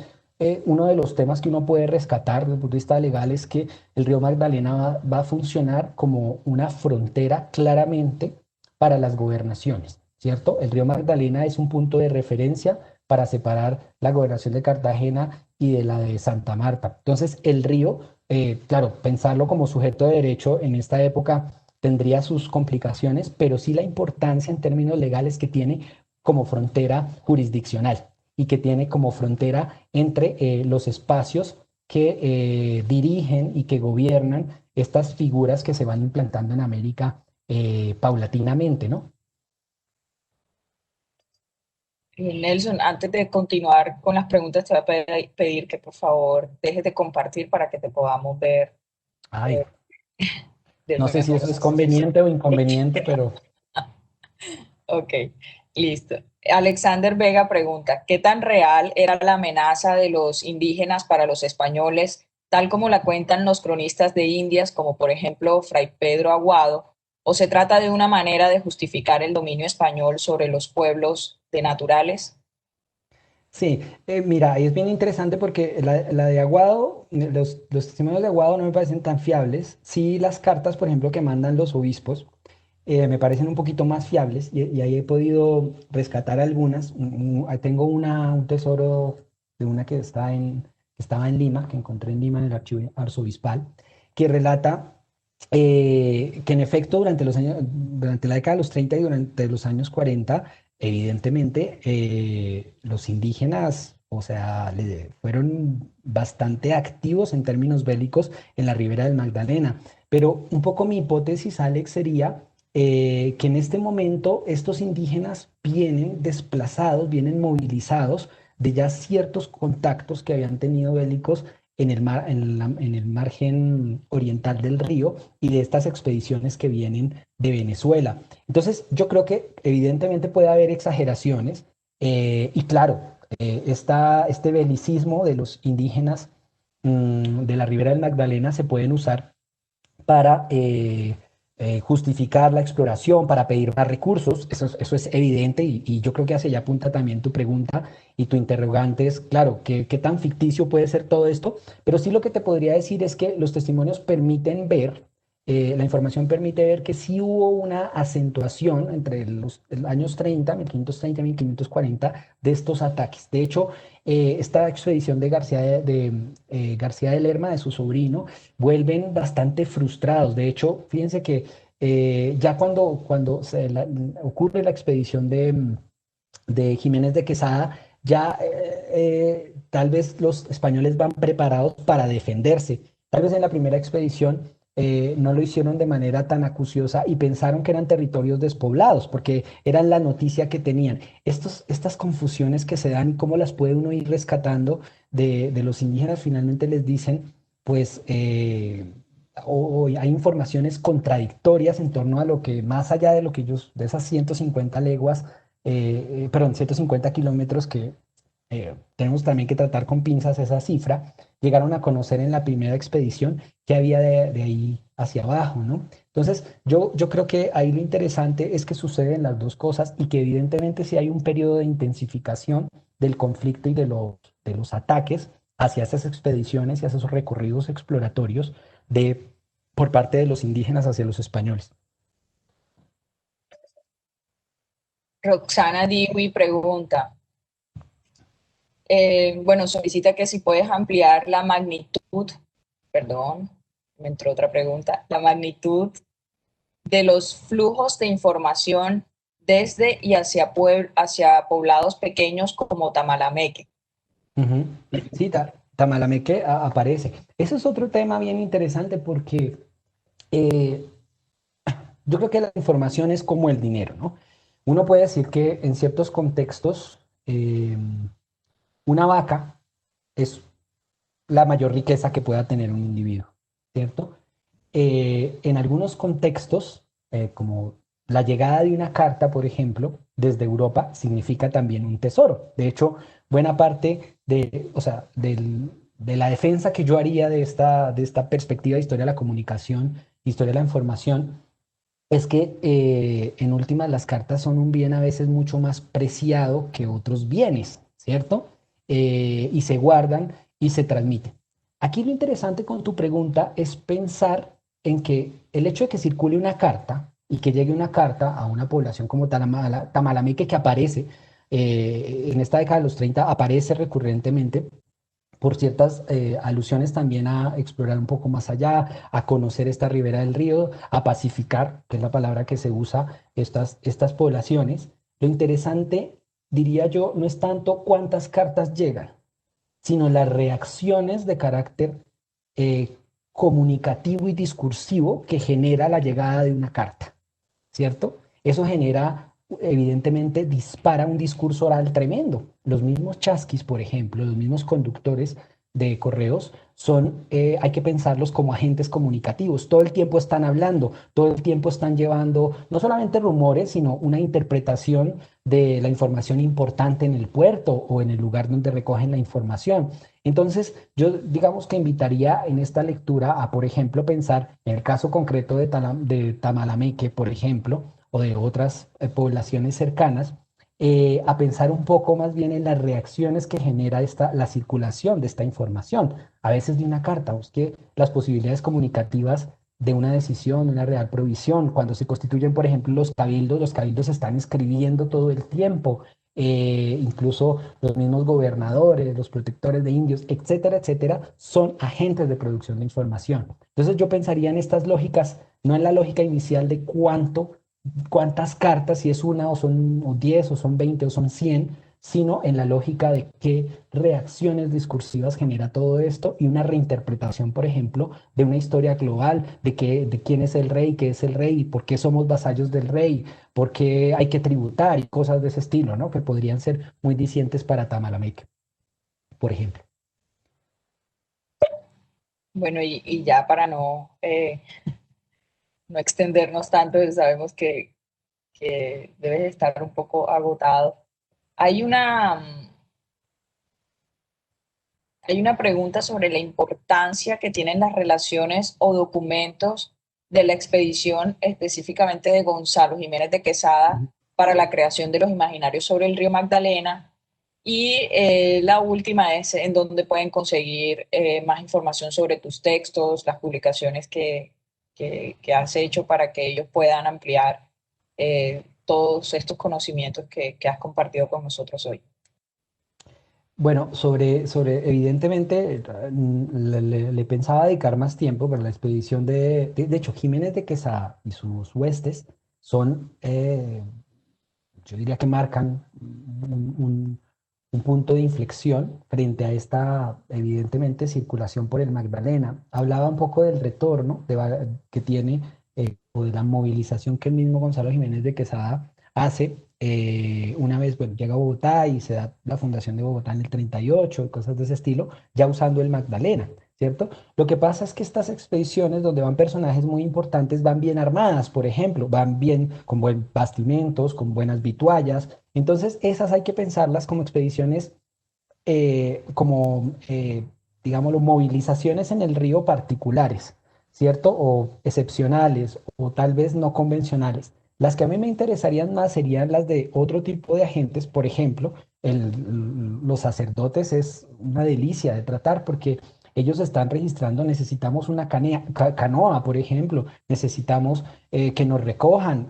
uno de los temas que uno puede rescatar desde el punto de vista legal es que el río Magdalena va a funcionar como una frontera claramente para las gobernaciones, ¿cierto? El río Magdalena es un punto de referencia para separar la gobernación de Cartagena y de la de Santa Marta. Entonces, el río, claro, pensarlo como sujeto de derecho en esta época tendría sus complicaciones, pero sí la importancia en términos legales que tiene como frontera jurisdiccional y que tiene como frontera entre los espacios que dirigen y que gobiernan estas figuras que se van implantando en América paulatinamente, ¿no? Nelson, antes de continuar con las preguntas, te voy a pedir que por favor dejes de compartir para que te podamos ver Ay, eh, de no una sé si mejor eso es manera. conveniente o inconveniente, pero Ok, listo. Alexander Vega pregunta, ¿qué tan real era la amenaza de los indígenas para los españoles, tal como la cuentan los cronistas de Indias, como por ejemplo Fray Pedro Aguado, o se trata de una manera de justificar el dominio español sobre los pueblos de naturales? sí, mira, y es bien interesante porque la de Aguado, los testimonios de Aguado no me parecen tan fiables. Sí, las cartas, por ejemplo, que mandan los obispos, me parecen un poquito más fiables y ahí he podido rescatar algunas. Ahí tengo un tesoro de una que estaba en Lima, que encontré en Lima en el archivo arzobispal, que relata que en efecto durante la década de los 30 y durante los años 40 evidentemente, los indígenas, o sea, fueron bastante activos en términos bélicos en la ribera del Magdalena. Pero un poco mi hipótesis, Alex, sería que en este momento estos indígenas vienen desplazados, vienen movilizados de ya ciertos contactos que habían tenido bélicos en el margen oriental del río y de estas expediciones que vienen de Venezuela. Entonces, yo creo que evidentemente puede haber exageraciones y claro, este belicismo de los indígenas de la Ribera del Magdalena se pueden usar para justificar la exploración, para pedir más recursos. Eso es evidente y yo creo que hacia allá apunta también tu pregunta y tu interrogante es, claro, ¿qué tan ficticio puede ser todo esto? Pero sí lo que te podría decir es que los testimonios permiten ver, la información permite ver que sí hubo una acentuación entre los años 30, 1530 y 1540, de estos ataques. De hecho, esta expedición de García de Lerma, de su sobrino, vuelven bastante frustrados. De hecho, fíjense que ya cuando ocurre la expedición de Jiménez de Quesada, ya tal vez los españoles van preparados para defenderse. Tal vez en la primera expedición no lo hicieron de manera tan acuciosa y pensaron que eran territorios despoblados, porque eran la noticia que tenían. Estas confusiones que se dan y cómo las puede uno ir rescatando de los indígenas, finalmente les dicen, pues, o hay informaciones contradictorias en torno a lo que, más allá de lo que ellos, de esas 150 leguas, perdón, 150 kilómetros que tenemos también que tratar con pinzas esa cifra, llegaron a conocer en la primera expedición que había de ahí hacia abajo, ¿no? Entonces, yo creo que ahí lo interesante es que suceden las dos cosas y que evidentemente si hay un periodo de intensificación del conflicto y de los ataques hacia esas expediciones y hacia esos recorridos exploratorios por parte de los indígenas hacia los españoles. Roxana Diwi pregunta, bueno, solicita que si puedes ampliar la magnitud, perdón, me entró otra pregunta, la magnitud de los flujos de información desde y hacia poblados pequeños como Tamalameque. Ujú. Sí, Tamalameque aparece. Ese es otro tema bien interesante porque eh, yo creo que la información es como el dinero, ¿no? Uno puede decir que en ciertos contextos una vaca es la mayor riqueza que pueda tener un individuo, ¿cierto? En algunos contextos, como la llegada de una carta, por ejemplo, desde Europa, significa también un tesoro. De hecho, buena parte de, o sea, de la defensa que yo haría de esta perspectiva de historia de la comunicación, historia de la información, es que en últimas las cartas son un bien a veces mucho más preciado que otros bienes, ¿cierto? Y se guardan y se transmiten. Aquí lo interesante con tu pregunta es pensar en que el hecho de que circule una carta y que llegue una carta a una población como Tamalameque, que aparece en esta década de los 30, aparece recurrentemente por ciertas alusiones también a explorar un poco más allá, a conocer esta ribera del río, a pacificar, que es la palabra que se usa, estas poblaciones. Lo interesante, diría yo, no es tanto cuántas cartas llegan, sino las reacciones de carácter eh, comunicativo y discursivo que genera la llegada de una carta, ¿cierto? Eso genera, evidentemente, dispara un discurso oral tremendo. Los mismos chasquis, por ejemplo, los mismos conductores de correos son, hay que pensarlos como agentes comunicativos. Todo el tiempo están hablando, todo el tiempo están llevando no solamente rumores, sino una interpretación de la información importante en el puerto o en el lugar donde recogen la información. Entonces, yo digamos que invitaría en esta lectura a, por ejemplo, pensar en el caso concreto de Tamalameque, por ejemplo, o de otras poblaciones cercanas, a pensar un poco más bien en las reacciones que genera la circulación de esta información. A veces de una carta, busque las posibilidades comunicativas de una decisión, una real provisión. Cuando se constituyen, por ejemplo, los cabildos están escribiendo todo el tiempo, incluso los mismos gobernadores, los protectores de indios, etcétera, etcétera, son agentes de producción de información. Entonces yo pensaría en estas lógicas, no en la lógica inicial de cuántas cartas, si es una o son o 10 o son 20 o son 100, sino en la lógica de qué reacciones discursivas genera todo esto y una reinterpretación, por ejemplo, de una historia global, de quién es el rey, qué es el rey, y por qué somos vasallos del rey, por qué hay que tributar y cosas de ese estilo, ¿no? Que podrían ser muy dicientes para Tamalameque, por ejemplo. Bueno, y ya para no extendernos tanto, sabemos que debes estar un poco agotado. Hay hay una pregunta sobre la importancia que tienen las relaciones o documentos de la expedición, específicamente de Gonzalo Jiménez de Quesada, para la creación de los imaginarios sobre el río Magdalena. Y la última es en donde pueden conseguir más información sobre tus textos, las publicaciones que has hecho para que ellos puedan ampliar todos estos conocimientos que has compartido con nosotros hoy. Bueno, evidentemente, le pensaba dedicar más tiempo, pero la expedición de hecho, Jiménez de Quesada y sus huestes son, yo diría que marcan un punto de inflexión frente a esta, evidentemente, circulación por el Magdalena. Hablaba un poco del retorno que tiene, o de la movilización que el mismo Gonzalo Jiménez de Quesada hace una vez, bueno, llega a Bogotá y se da la fundación de Bogotá en el 38 y cosas de ese estilo, ya usando el Magdalena, ¿cierto? Lo que pasa es que estas expediciones donde van personajes muy importantes van bien armadas, por ejemplo, van bien con buen bastimentos, con buenas vituallas. Entonces, esas hay que pensarlas como expediciones, como, digámoslo, movilizaciones en el río particulares, ¿cierto? O excepcionales, o tal vez no convencionales. Las que a mí me interesarían más serían las de otro tipo de agentes, por ejemplo, los sacerdotes es una delicia de tratar porque ellos están registrando, necesitamos una canoa, por ejemplo, necesitamos que nos recojan,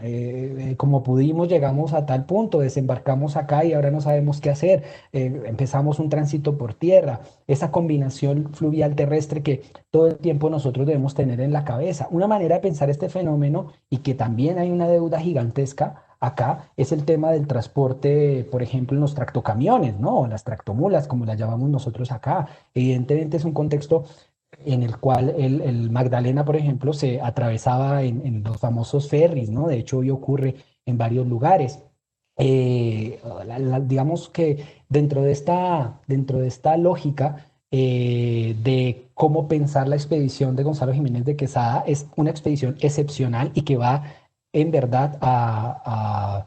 como pudimos llegamos a tal punto, desembarcamos acá y ahora no sabemos qué hacer, empezamos un tránsito por tierra, esa combinación fluvial terrestre que todo el tiempo nosotros debemos tener en la cabeza. Una manera de pensar este fenómeno y que también hay una deuda gigantesca acá es el tema del transporte, por ejemplo, en los tractocamiones, ¿no? O las tractomulas, como las llamamos nosotros acá. Evidentemente es un contexto en el cual el Magdalena, por ejemplo, se atravesaba en los famosos ferries, ¿no? De hecho, hoy ocurre en varios lugares. Digamos que dentro de esta lógica de cómo pensar la expedición de Gonzalo Jiménez de Quesada, es una expedición excepcional y que va en verdad a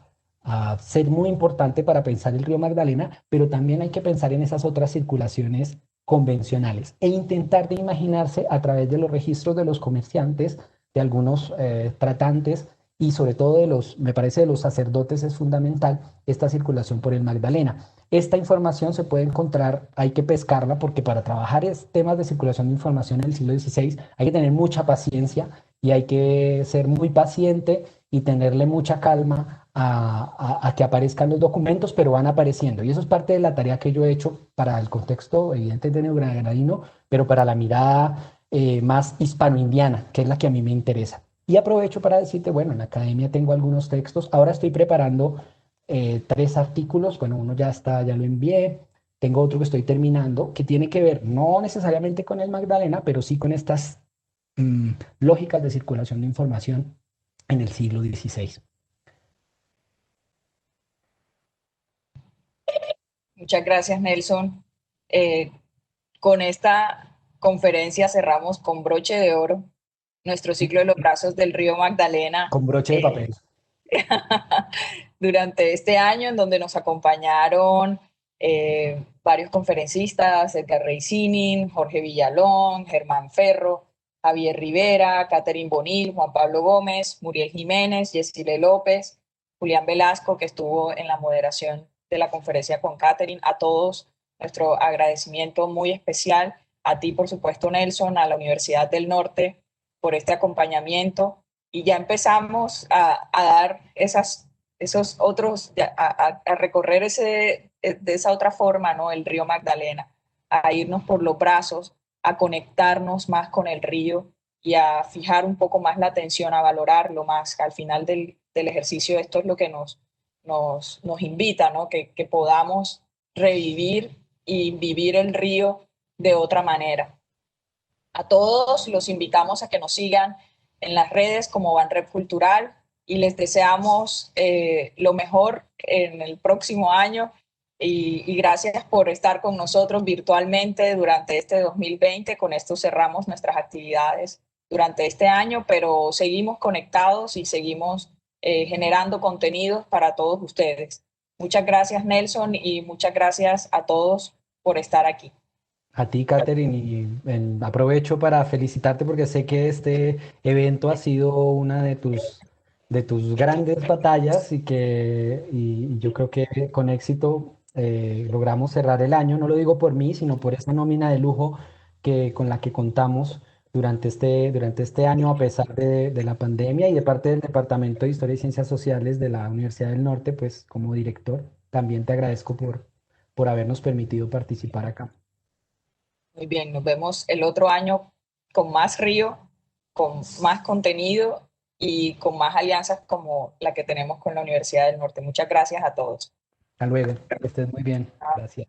ser muy importante para pensar el río Magdalena, pero también hay que pensar en esas otras circulaciones convencionales e intentar de imaginarse a través de los registros de los comerciantes, de algunos tratantes y sobre todo de los, me parece, de los sacerdotes es fundamental esta circulación por el Magdalena. Esta información se puede encontrar, hay que pescarla porque para trabajar temas de circulación de información en el siglo XVI hay que tener mucha paciencia y hay que ser muy paciente y tenerle mucha calma a que aparezcan los documentos, pero van apareciendo. Y eso es parte de la tarea que yo he hecho para el contexto, evidentemente, neogranadino, pero para la mirada más hispano-indiana, que es la que a mí me interesa. Y aprovecho para decirte, bueno, en la academia tengo algunos textos. Ahora estoy preparando 3 artículos. Bueno, uno ya está, ya lo envié. Tengo otro que estoy terminando, que tiene que ver no necesariamente con el Magdalena, pero sí con estas lógicas de circulación de información en el siglo XVI. Muchas gracias, Nelson. Eh, con esta conferencia cerramos con broche de oro nuestro ciclo de los brazos del río Magdalena. Con broche de papel. Durante este año en donde nos acompañaron varios conferencistas, Edgar Reisinin, Jorge Villalón, Germán Ferro, Javier Rivera, Catherine Bonil, Juan Pablo Gómez, Muriel Jiménez, Yesile López, Julián Velasco, que estuvo en la moderación de la conferencia con Catherine. A todos nuestro agradecimiento muy especial, a ti por supuesto Nelson, a la Universidad del Norte por este acompañamiento, y ya empezamos a dar esos otros, a recorrer de esa otra forma, ¿no? El río Magdalena, a irnos por los brazos, a conectarnos más con el río y a fijar un poco más la atención, a valorarlo más. Al final del ejercicio esto es lo que nos invita, ¿no? Que podamos revivir y vivir el río de otra manera. A todos los invitamos a que nos sigan en las redes como Banrep Cultural y les deseamos lo mejor en el próximo año y gracias por estar con nosotros virtualmente durante este 2020. Con esto cerramos nuestras actividades durante este año, pero seguimos conectados y seguimos generando contenidos para todos ustedes. Muchas gracias, Nelson, y muchas gracias a todos por estar aquí. A ti, Katherine, y aprovecho para felicitarte porque sé que este evento ha sido una de tus grandes batallas y yo creo que con éxito logramos cerrar el año. No lo digo por mí, sino por esa nómina de lujo con la que contamos durante este año, a pesar de la pandemia y de parte del Departamento de Historia y Ciencias Sociales de la Universidad del Norte, pues como director, también te agradezco por habernos permitido participar acá. Muy bien, nos vemos el otro año con más río, con más contenido y con más alianzas como la que tenemos con la Universidad del Norte. Muchas gracias a todos. Hasta luego, que estés muy bien. Gracias.